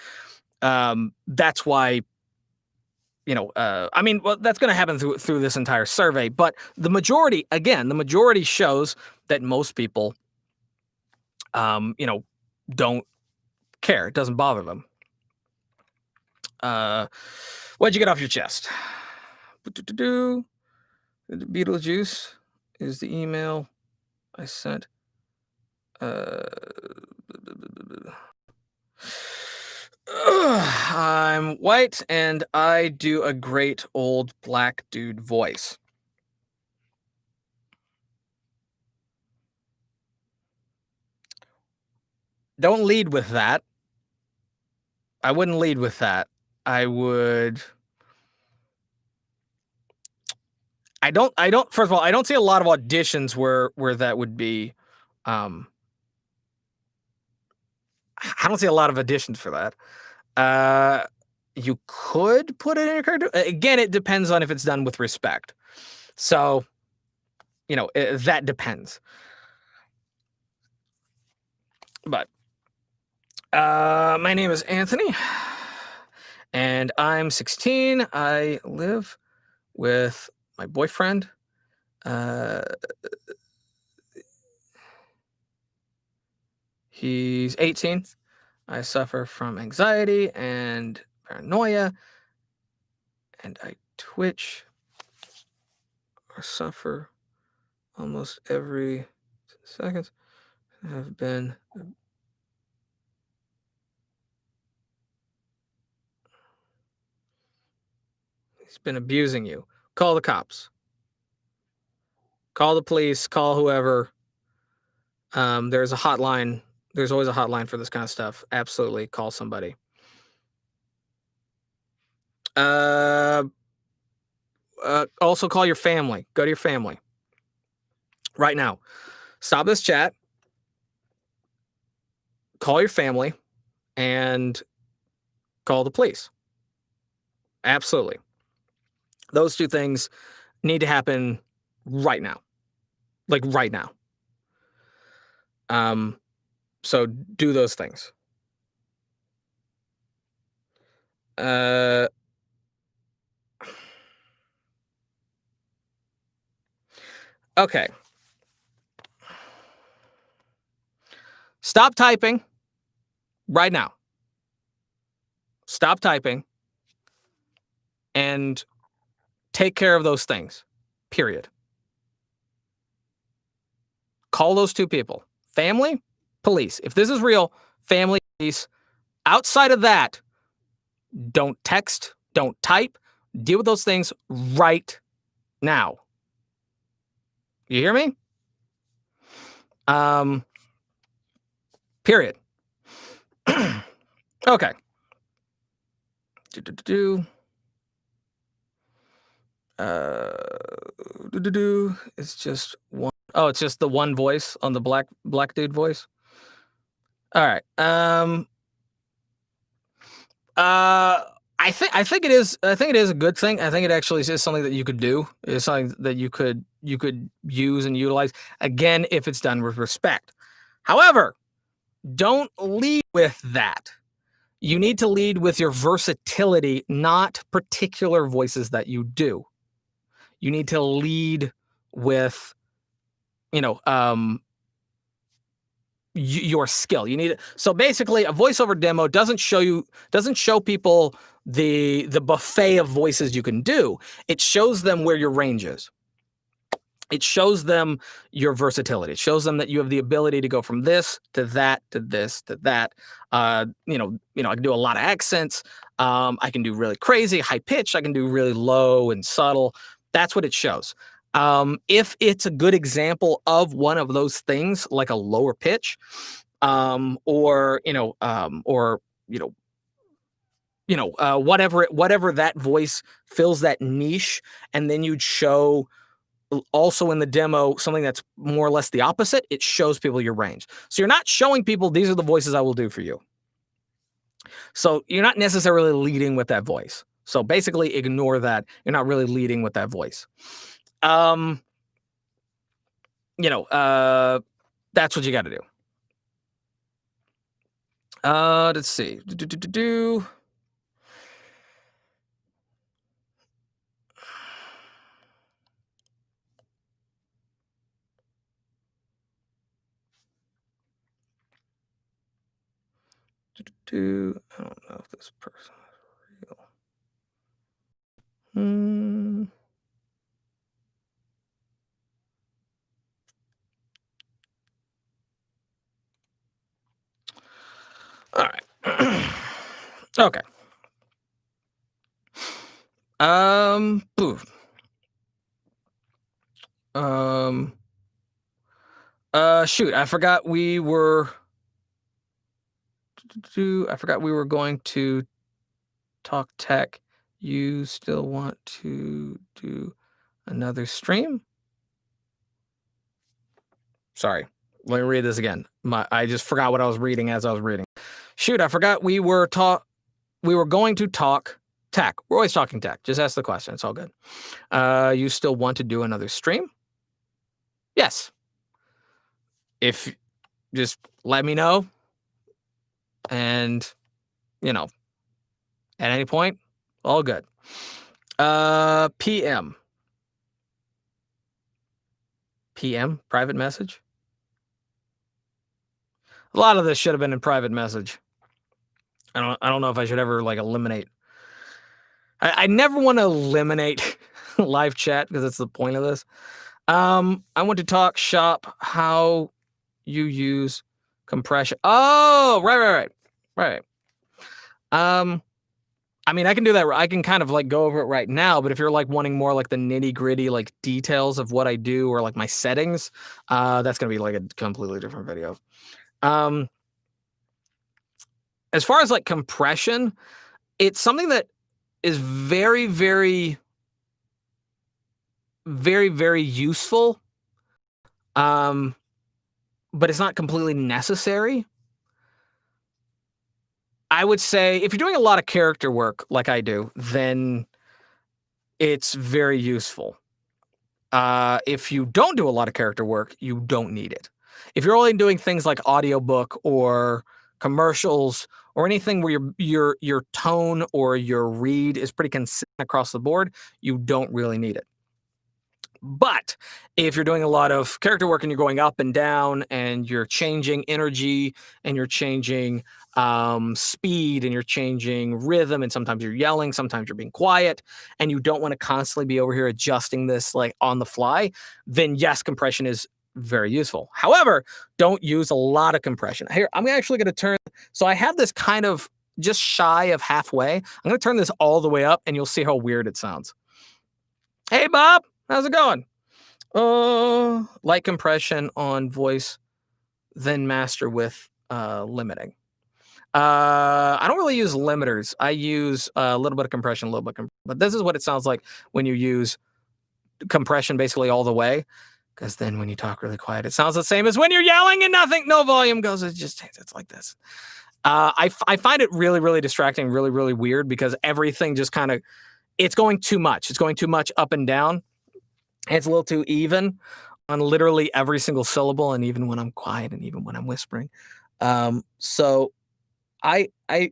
that's why, I mean, well, that's going to happen through this entire survey. But the majority shows that most people, don't care. It doesn't bother them. What'd you get off your chest? Beetlejuice is the email I sent. I'm white and I do a great old black dude voice. Don't lead with that. I wouldn't lead with that. I would. I don't. First of all, I don't see a lot of auditions where that would be. I don't see a lot of auditions for that. You could put it in your character. Again, it depends on if it's done with respect. So, that depends. But my name is Anthony, and I'm 16. I live with my boyfriend. He's 18. I suffer from anxiety and paranoia, and I twitch or suffer almost every seconds. Have been. He's been abusing you. Call the cops. Call the police. Call whoever. There's a hotline. There's always a hotline for this kind of stuff. Absolutely, call somebody. also call your family. Go to your family right now. Stop this chat. Call your family and call the police. Absolutely. Those two things need to happen right now. Like right now. So do those things. Okay. Stop typing right now. Stop typing and take care of those things. Period. Call those two people. Family, police. If this is real, family, police. Outside of that, don't text, don't type. Deal with those things right now. You hear me? Period. Okay. It's just one. Oh, it's just the one voice on the black dude voice. All right. I think it is a good thing. I think it actually is something that you could do. It's something that you could use and utilize, again, if it's done with respect. However, don't lead with that. You need to lead with your versatility, not particular voices that you do. You need to lead with, your skill. You need so basically a voiceover demo doesn't show people the buffet of voices you can do. It shows them where your range is. It shows them your versatility. It shows them that you have the ability to go from this to that to this to that. I can do a lot of accents. I can do really crazy, high pitch. I can do really low and subtle. That's what it shows. If it's a good example of one of those things, like a lower pitch, whatever that voice fills that niche, and then you'd show also in the demo something that's more or less the opposite. It shows people your range. So you're not showing people these are the voices I will do for you. So you're not necessarily leading with that voice. So basically ignore that. You're not really leading with that voice. That's what you got to do. Let's see. I don't know if this person is real. All right. Okay. Shoot, I forgot we were going to talk tech. You still want to do another stream? Sorry. Let me read this again. I just forgot what I was reading as I was reading. Shoot, I forgot we were going to talk tech. We're always talking tech. Just ask the question. It's all good. You still want to do another stream? Yes. If just let me know, and at any point, all good. PM private message. A lot of this should have been in private message. I don't know if I should ever eliminate. I never want to eliminate live chat because that's the point of this. I want to talk shop how you use compression. Oh, right. I mean, I can do that. I can kind of go over it right now, but if you're wanting more the nitty gritty details of what I do or my settings, that's gonna be a completely different video. As far as compression, it's something that is very, very very, very useful. But it's not completely necessary. I would say if you're doing a lot of character work like I do, then it's very useful. If you don't do a lot of character work, you don't need it. If you're only doing things like audiobook or commercials or anything where your tone or your read is pretty consistent across the board, you don't really need it. But if you're doing a lot of character work and you're going up and down and you're changing energy and you're changing speed and you're changing rhythm and sometimes you're yelling, sometimes you're being quiet, and you don't want to constantly be over here adjusting this like on the fly, then yes, compression is very useful. However, don't use a lot of compression. Here, I'm actually going to turn. So I have this kind of just shy of halfway. I'm going to turn this all the way up and you'll see how weird it sounds. Hey, Bob. How's it going? Light compression on voice, then master with limiting. I don't really use limiters. I use a little bit of compression, a little bit, but this is what it sounds like when you use compression basically all the way. Because then when you talk really quiet, it sounds the same as when you're yelling and nothing, no volume goes. It's like this. I find it really, really distracting, really, really weird because everything just kind of, it's going too much. It's going too much up and down. It's a little too even on literally every single syllable, and even when I'm quiet and even when I'm whispering. So I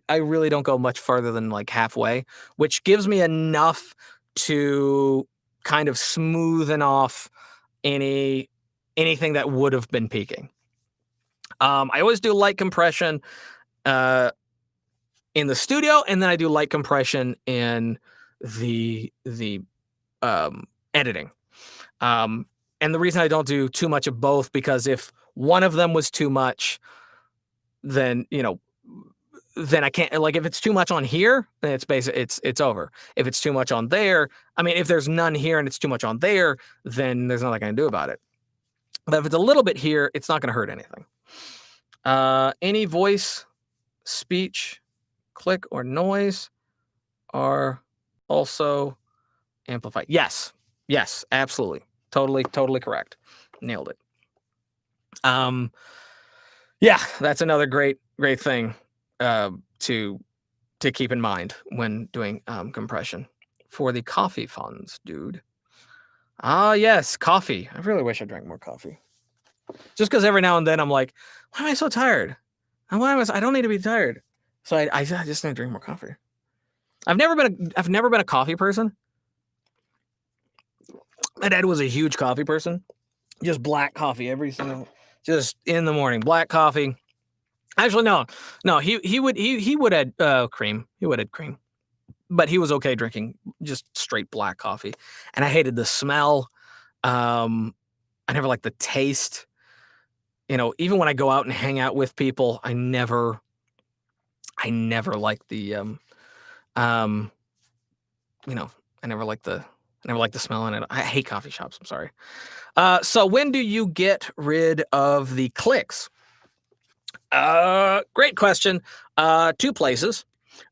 really don't go much further than like halfway, which gives me enough to kind of smoothen off anything that would have been peaking. I always do light compression in the studio, and then I do light compression in the editing. And the reason I don't do too much of both, because if one of them was too much, then, then I can't, like, if it's too much on here, then it's over. If it's too much on there, I mean, if there's none here and it's too much on there, then there's nothing I can do about it. But if it's a little bit here, it's not going to hurt anything. Any voice, speech, click, or noise are also amplified. Yes, absolutely. Totally correct. Nailed it. Yeah, that's another great thing to keep in mind when doing compression for the coffee funds, dude. Yes, coffee. I really wish I drank more coffee. Just because every now and then I'm like, why am I so tired? And I don't need to be tired. So I just need to drink more coffee. I've never been a coffee person. My dad was a huge coffee person. Just black coffee just in the morning, black coffee. Actually, no, he would add cream. He would add cream, but he was okay drinking just straight black coffee. And I hated the smell. I never liked the taste. Even when I go out and hang out with people, I never liked the I never liked the smell in it. I hate coffee shops. I'm sorry. So when do you get rid of the clicks? Great question. 2 places.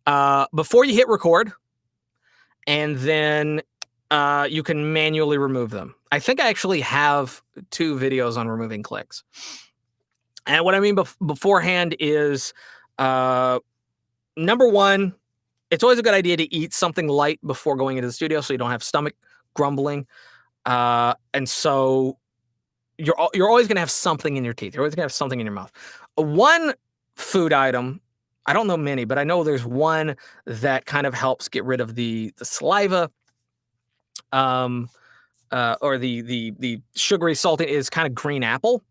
Before you hit record, and then you can manually remove them. I think I actually have 2 videos on removing clicks. And what I mean beforehand is, number 1, it's always a good idea to eat something light before going into the studio so you don't have stomach grumbling. And so you're always going to have something in your teeth. You're always going to have something in your mouth. One food item, I don't know many, but I know there's one that kind of helps get rid of the saliva, or the sugary salty, is kind of green apple.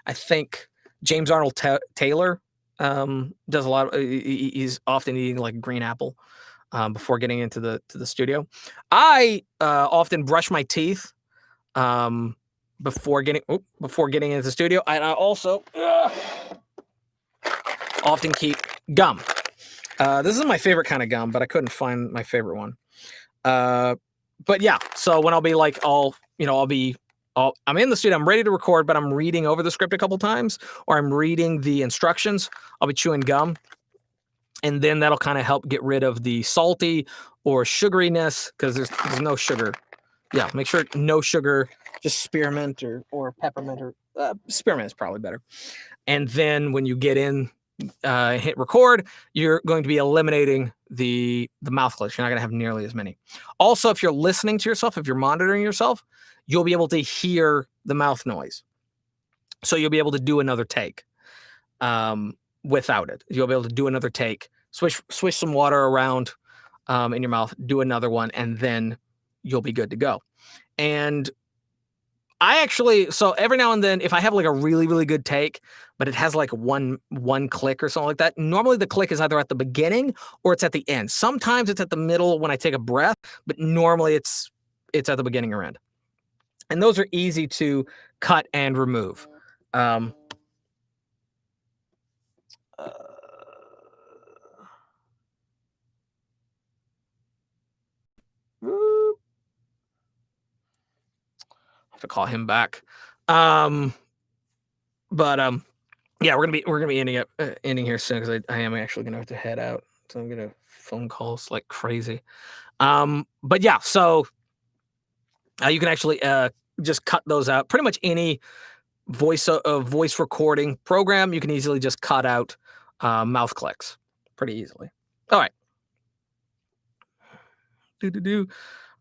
I think James Arnold Taylor does a lot. He's often eating like green apple before getting into the studio. I often brush my teeth before getting into the studio, and I also often keep gum. This is my favorite kind of gum, but I couldn't find my favorite one. But yeah, so when I'll be like, I'm in the studio, I'm ready to record, but I'm reading over the script a couple times, or I'm reading the instructions, I'll be chewing gum. And then that'll kind of help get rid of the salty or sugariness, because there's no sugar Yeah, make sure no sugar, just spearmint or peppermint, or spearmint is probably better. And then when you get in, hit record, you're going to be eliminating the mouth clicks. You're not going to have nearly as many. Also, if you're listening to yourself, if you're monitoring yourself, you'll be able to hear the mouth noise. So you'll be able to do another take without it. You'll be able to do another take, swish some water around in your mouth, do another one, and then you'll be good to go. And I actually, so every now and then, if I have like a really, really good take, but it has like one click or something like that, normally the click is either at the beginning or it's at the end. Sometimes it's at the middle when I take a breath, but normally it's at the beginning or end. And those are easy to cut and remove. I have to call him back. Yeah, we're gonna be ending here soon because I am actually gonna have to head out. So I'm gonna phone calls like crazy. But yeah, so you can actually just cut those out. Pretty much any voice recording program, you can easily just cut out mouth clicks pretty easily. All right.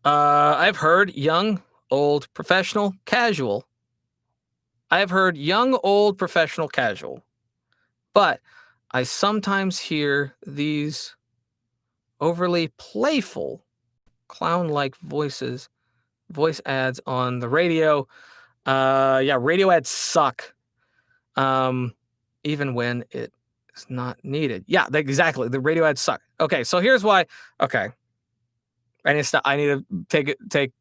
I've heard young, old, professional, casual. I've heard young, old, professional, casual. But I sometimes hear these overly playful, clown-like voice ads on the radio. Yeah, radio ads suck. Even when it is not needed. Yeah, exactly. The radio ads suck. Okay, so here's why. Okay. I need to take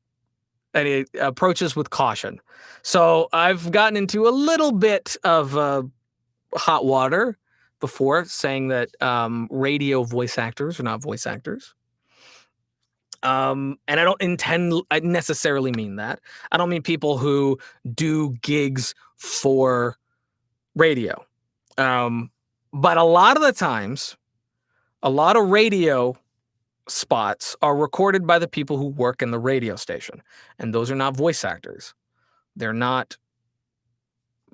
any approaches with caution. So I've gotten into a little bit of hot water before saying that radio voice actors are not voice actors. And I necessarily mean that. I don't mean people who do gigs for radio. But a lot of the times, a lot of radio spots are recorded by the people who work in the radio station. And those are not voice actors. They're not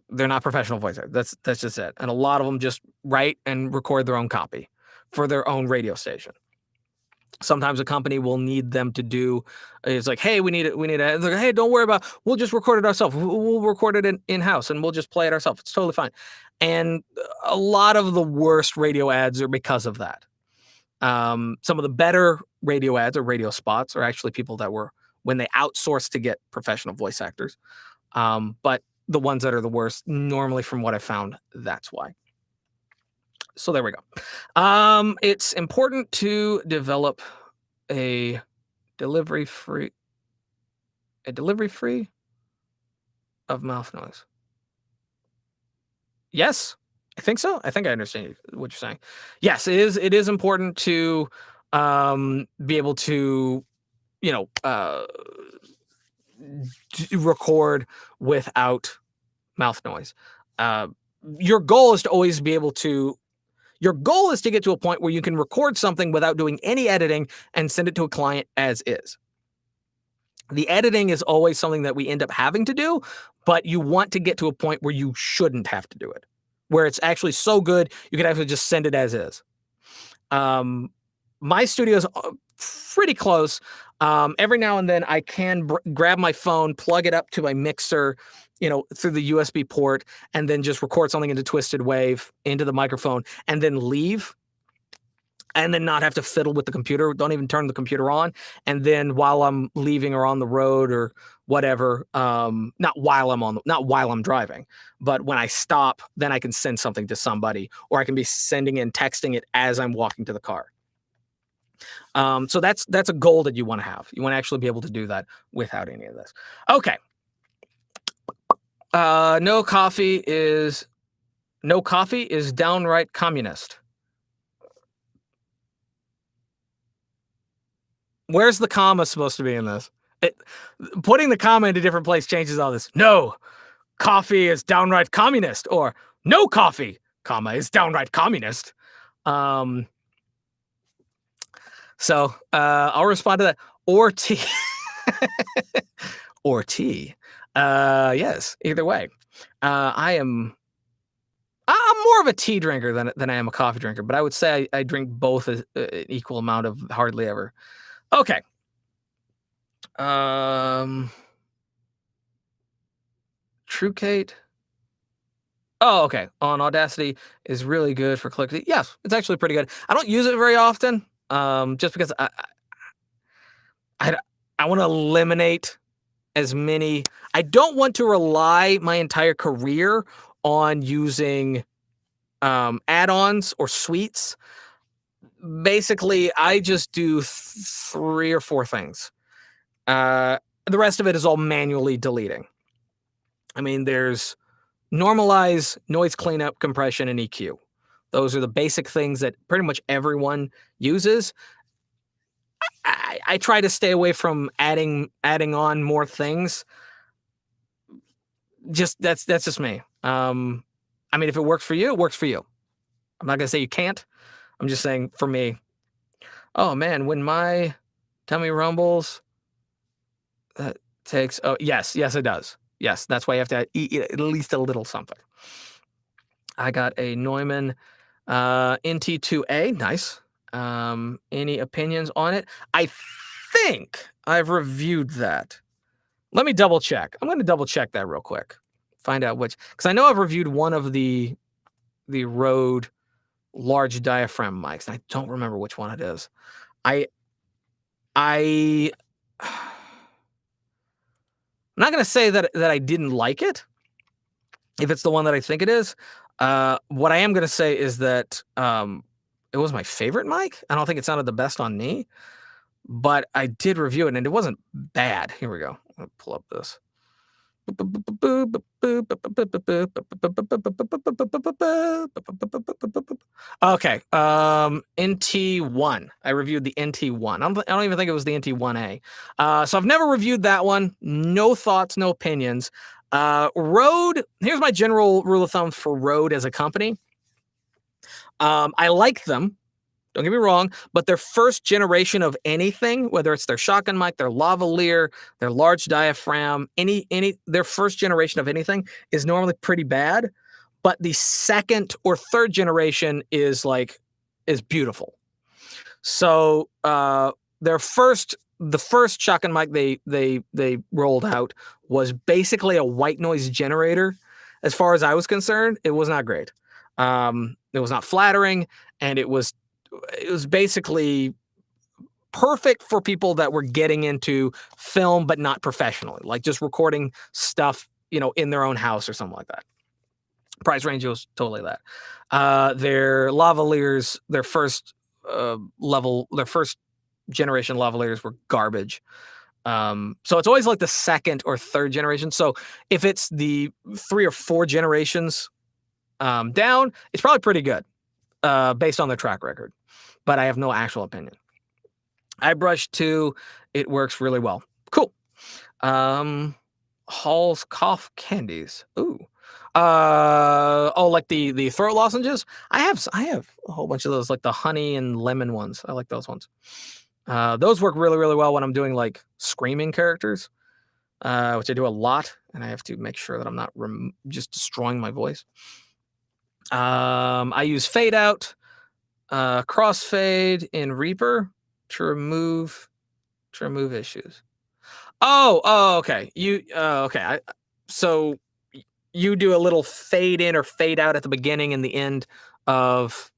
professional voice actors. That's just it. And a lot of them just write and record their own copy for their own radio station. Sometimes a company will need them to do. It's like, hey, we need it. It's like, hey, don't worry about. We'll just record it ourselves. We'll record it in house, and we'll just play it ourselves. It's totally fine. And a lot of the worst radio ads are because of that. Some of the better radio ads or radio spots are actually people that were when they outsourced to get professional voice actors. But the ones that are the worst, normally from what I found, that's why. So there we go. It's important to develop a delivery free of mouth noise. Yes, I think so. I think I understand what you're saying. Yes, it is important to be able to, record without mouth noise. Your goal is to get to a point where you can record something without doing any editing and send it to a client as is. The editing is always something that we end up having to do, but you want to get to a point where you shouldn't have to do it, where it's actually so good you can actually just send it as is. My studio is pretty close. Every now and then I can grab my phone, plug it up to my mixer, through the USB port, and then just record something into Twisted Wave into the microphone, and then leave, and then not have to fiddle with the computer. Don't even turn the computer on. And then while I'm leaving or on the road or whatever, not while I'm driving, but when I stop, then I can send something to somebody, or I can be texting it as I'm walking to the car. So that's a goal that you want to have. You want to actually be able to do that without any of this. Okay. No coffee is downright communist. Where's the comma supposed to be in this? Putting the comma in a different place changes all this. No, coffee is downright communist, or no coffee, comma, is downright communist. So I'll respond to that. Or tea. Or tea. Yes, either way. I'm more of a tea drinker than I am a coffee drinker, but I would say I drink both an equal amount of hardly ever. Okay. Truecate. Oh, okay. On Audacity is really good for click. Yes, it's actually pretty good. I don't use it very often, just because I, I want to eliminate as many. I don't want to rely my entire career on using add-ons or suites. Basically, I just do 3 or 4 things. The rest of it is all manually deleting. I mean, there's normalize, noise cleanup, compression, and EQ. Those are the basic things that pretty much everyone uses. I try to stay away from adding on more things. That's just me. I mean, if it works for you, it works for you. I'm not gonna say you can't. I'm just saying for me. Oh man, when my tummy rumbles, that takes. Oh yes, it does. Yes, that's why you have to eat at least a little something. I got a Neumann NT2A. Nice. Any opinions on it? I think I've reviewed that. Let me double check. I'm going to double check that real quick. Find out which, because I know I've reviewed one of the Rode large diaphragm mics, and I don't remember which one it is. I I'm not going to say that I didn't like it, if it's the one that I think it is. What I am going to say is that it was my favorite mic. I don't think it sounded the best on me, but I did review it, and it wasn't bad. Here we go. I'm going to pull up this. Okay, NT1. I reviewed the NT1. I don't even think it was the NT1A. So I've never reviewed that one. No thoughts, no opinions. Rode, here's my general rule of thumb for Rode as a company. I like them. Don't get me wrong, but their first generation of anything, whether it's their shotgun mic, their lavalier, their large diaphragm, their first generation of anything is normally pretty bad. But the second or third generation is beautiful. So the first shotgun mic they rolled out was basically a white noise generator. As far as I was concerned, it was not great. It was not flattering, and it was basically perfect for people that were getting into film, but not professionally, like just recording stuff, in their own house or something like that. Price range was totally that. Their lavaliers, their first generation lavaliers were garbage. So it's always like the second or third generation. So if it's the 3 or 4 generations down, it's probably pretty good based on their track record. But I have no actual opinion. iBrush 2, it works really well. Cool. Hall's cough candies. Ooh. Like the throat lozenges. I have a whole bunch of those, like the honey and lemon ones. I like those ones. Those work really, really well when I'm doing like screaming characters, which I do a lot, and I have to make sure that I'm not just destroying my voice. I use fade out, crossfade in Reaper to remove issues. Okay. Okay. So you do a little fade in or fade out at the beginning and the end of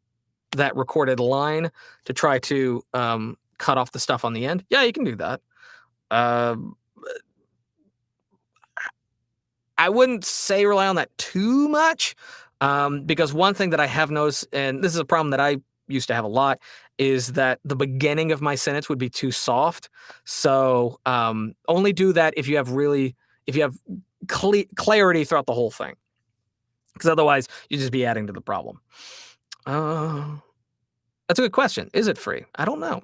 that recorded line to try to cut off the stuff on the end. Yeah, you can do that. I wouldn't say rely on that too much, because one thing that I have noticed, and this is a problem that I used to have a lot, is that the beginning of my sentence would be too soft. So only do that if you have clarity throughout the whole thing, because otherwise you just be adding to the problem. That's a good question. Is it free? I don't know.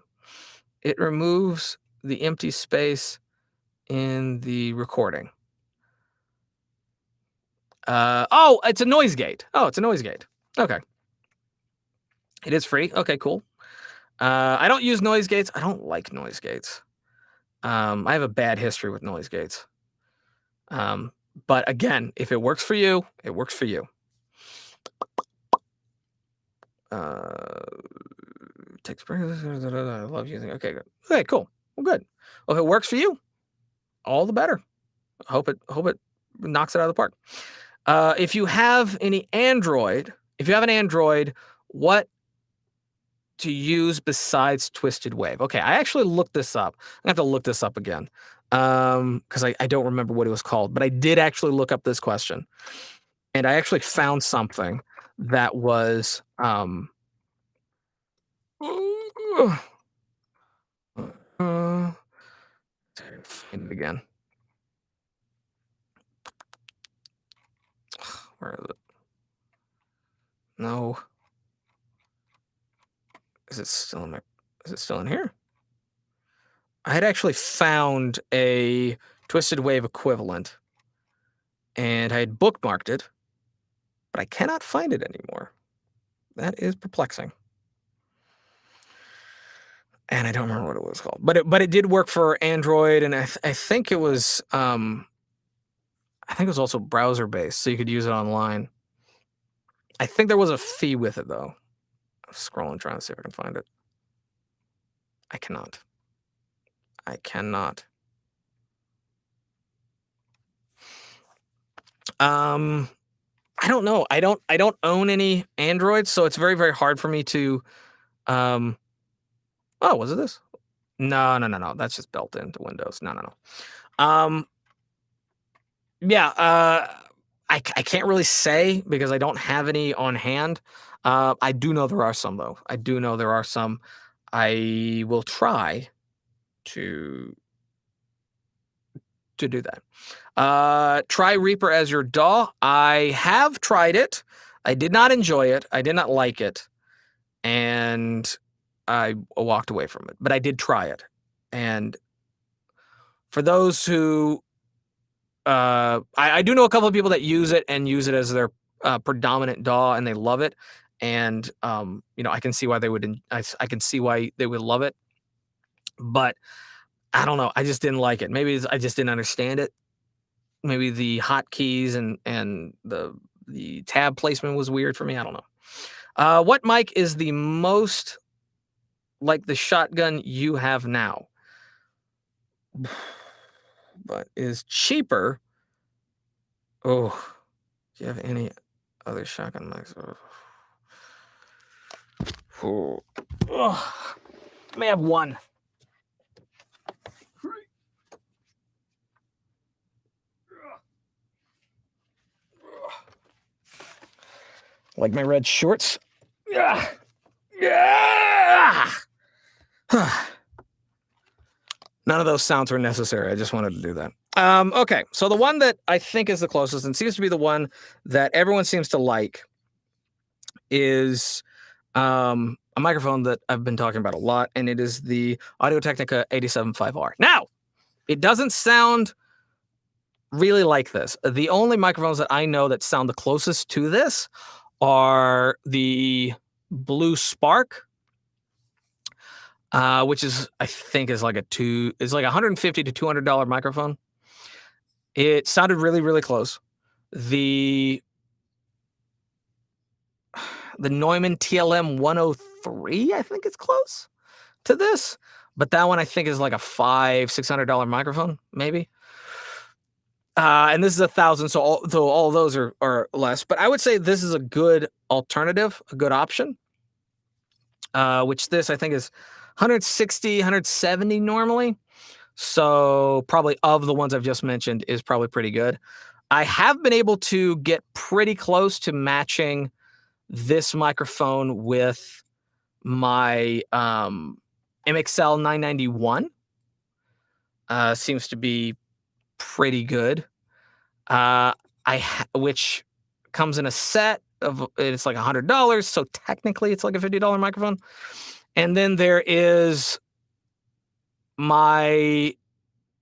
It removes the empty space in the recording. It's a noise gate. It's a noise gate. Okay. It is free. Okay, cool. I don't use noise gates. I don't like noise gates. I have a bad history with noise gates. But again, if it works for you, it works for you. Takes I love using. Okay, good. Okay, cool. Well, good. Well, if it works for you, all the better. Hope it knocks it out of the park. If you have an Android, what to use besides Twisted Wave? Okay, I actually looked this up. I have to look this up again because I don't remember what it was called, but I did actually look up this question, and I actually found something that was find it again. Where is it? No. Is it still in here? I had actually found a Twisted Wave equivalent, and I had bookmarked it, but I cannot find it anymore. That is perplexing. And I don't remember what it was called, but it did work for Android, and I think it was also browser based, so you could use it online. I think there was a fee with it though. I'm scrolling trying to see if I can find it. I cannot. I don't know. I don't own any Androids, so it's very, very hard for me to oh, was it this? No. That's just built into Windows. No. Yeah, I can't really say because I don't have any on hand. I do know there are some though. I will try to do that. Try Reaper as your DAW. I have tried it. I did not enjoy it. I did not like it, and I walked away from it. But I did try it, and for those who I do know a couple of people that use it as their predominant DAW, and they love it. And I can see why they would. I can see why they would love it, but I don't know. I just didn't like it. Maybe I just didn't understand it. Maybe the hotkeys and the tab placement was weird for me. I don't know. What mic is the most like the shotgun you have now, but is cheaper? Oh, do you have any other shotgun mics? Oh. I may have one. Like my red shorts. Yeah. None of those sounds were necessary. I just wanted to do that. Okay, so the one that I think is the closest and seems to be the one that everyone seems to like is a microphone that I've been talking about a lot, and it is the Audio-Technica 87.5R. Now, it doesn't sound really like this. The only microphones that I know that sound the closest to this are the Blue Spark, which is I think is like $150 to $200 microphone. It sounded really, really close. The Neumann TLM 103, I think it's close to this, but that one I think is like a $600 microphone, maybe. And this is $1,000, so all those are less. But I would say this is a good alternative, a good option. Which this I think is 160, 170 normally. So probably of the ones I've just mentioned is probably pretty good. I have been able to get pretty close to matching this microphone with my MXL 991. Seems to be pretty good. Which comes in a set of, it's like $100, so technically it's like a $50 microphone. And then there is my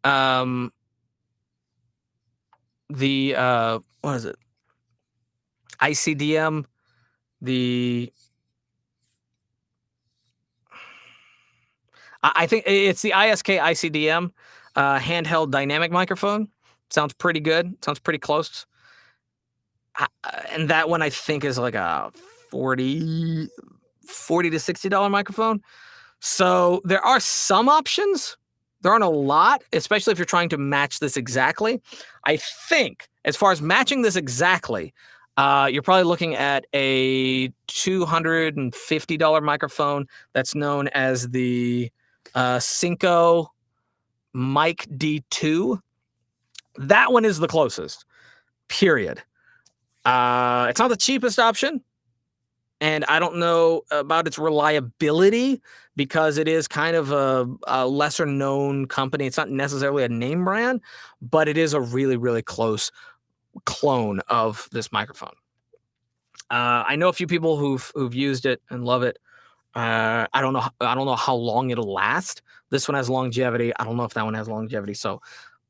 what is it? ICDM, I think it's the ISK ICDM handheld dynamic microphone. Sounds pretty good. Sounds pretty close. And that one I think is like a 40 to $60 microphone. So there are some options. There aren't a lot, especially if you're trying to match this exactly. I think as far as matching this exactly, you're probably looking at a $250 microphone that's known as the Synco Mic D2. That one is the closest, period. It's not the cheapest option, and I don't know about its reliability because it is kind of a lesser known company. It's not necessarily a name brand, but it is a really, really close clone of this microphone. I know a few people who've used it and love it. I don't know how long it'll last. This one has longevity. I don't know if that one has longevity. So,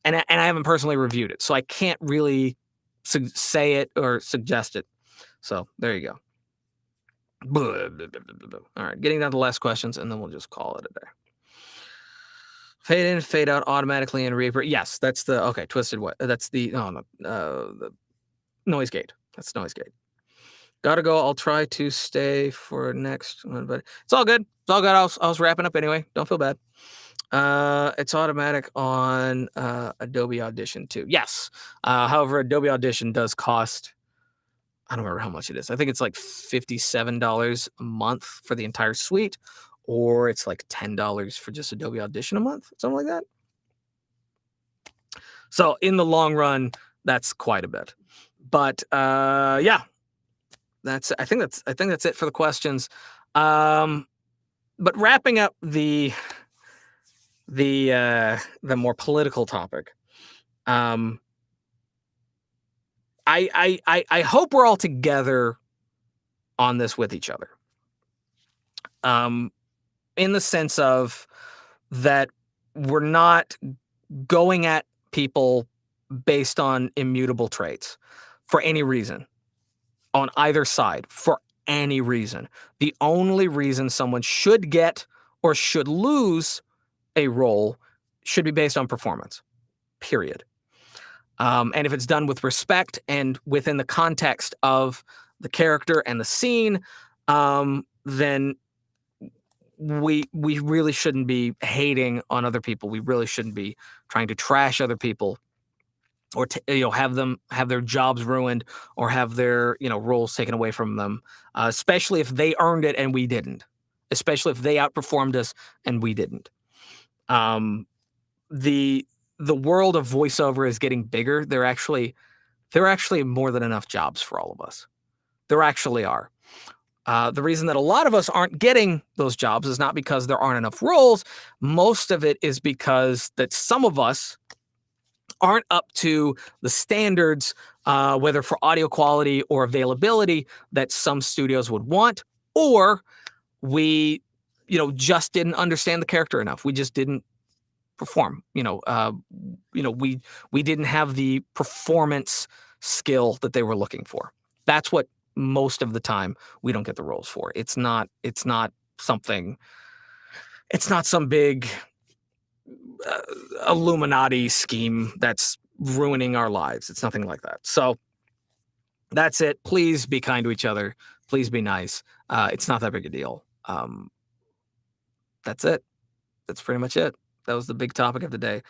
and I haven't personally reviewed it, so I can't really say it or suggest it. So there you go. All right, getting down to the last questions, and then we'll just call it a day. Fade in, fade out automatically in Reaper. Yes, that's the twisted what? That's the the noise gate. That's noise gate. Gotta go. I'll try to stay for next one, but it's all good. It's all good. I was wrapping up anyway. Don't feel bad. It's automatic on Adobe Audition too. Yes. However, Adobe Audition does cost, I don't remember how much it is. I think it's like $57 a month for the entire suite, or it's like $10 for just Adobe Audition a month, something like that. So in the long run, that's quite a bit. But yeah, I think that's it for the questions. But wrapping up the more political topic. I hope we're all together on this with each other. In the sense of that we're not going at people based on immutable traits for any reason, on either side, for any reason. The only reason someone should get or should lose a role should be based on performance, period. And if it's done with respect and within the context of the character and the scene, then we really shouldn't be hating on other people. We really shouldn't be trying to trash other people or have their jobs ruined or have their roles taken away from them, especially if they earned it and we didn't. Especially if they outperformed us and we didn't. The world of voiceover is getting bigger. There are actually more than enough jobs for all of us. There actually are. The reason that a lot of us aren't getting those jobs is not because there aren't enough roles. Most of it is because that some of us aren't up to the standards, whether for audio quality or availability, that some studios would want, or we, just didn't understand the character enough. We just didn't perform. We didn't have the performance skill that they were looking for. That's what most of the time we don't get the roles for. It's not some big Illuminati scheme that's ruining our lives. It's nothing like that. So that's it. Please be kind to each other. Please be nice. It's not that big a deal. That's it. That's pretty much it. That was the big topic of the day.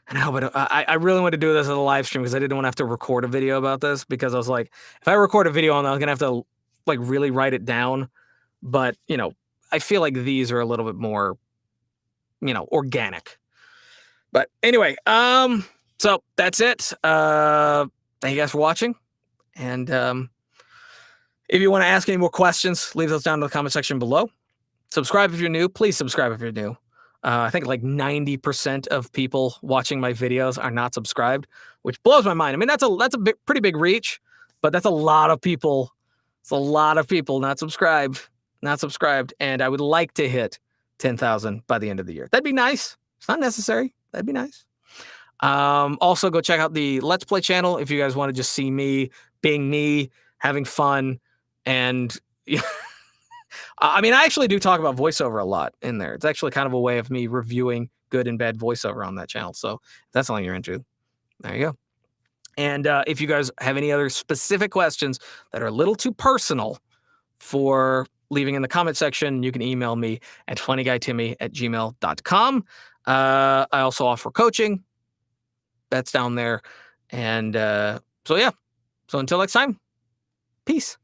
And I really want to do this as a live stream because I didn't want to have to record a video about this, because I was like, if I record a video on that, I'm going to have to really write it down. But, I feel like these are a little bit more, organic. But anyway, so that's it. Thank you guys for watching. And if you want to ask any more questions, leave those down in the comment section below. Subscribe if you're new. Please subscribe if you're new. I think like 90% of people watching my videos are not subscribed, which blows my mind. I mean, that's a pretty big reach, but that's a lot of people. It's a lot of people not subscribed. And I would like to hit 10,000 by the end of the year. That'd be nice. It's not necessary. That'd be nice. Also, go check out the Let's Play channel if you guys want to just see me being me, having fun, and I mean, I actually do talk about voiceover a lot in there. It's actually kind of a way of me reviewing good and bad voiceover on that channel. So if that's something you're into, there you go. And if you guys have any other specific questions that are a little too personal for leaving in the comment section, you can email me at funnyguytimmy@gmail.com. I also offer coaching. That's down there. And so, yeah. So until next time, peace.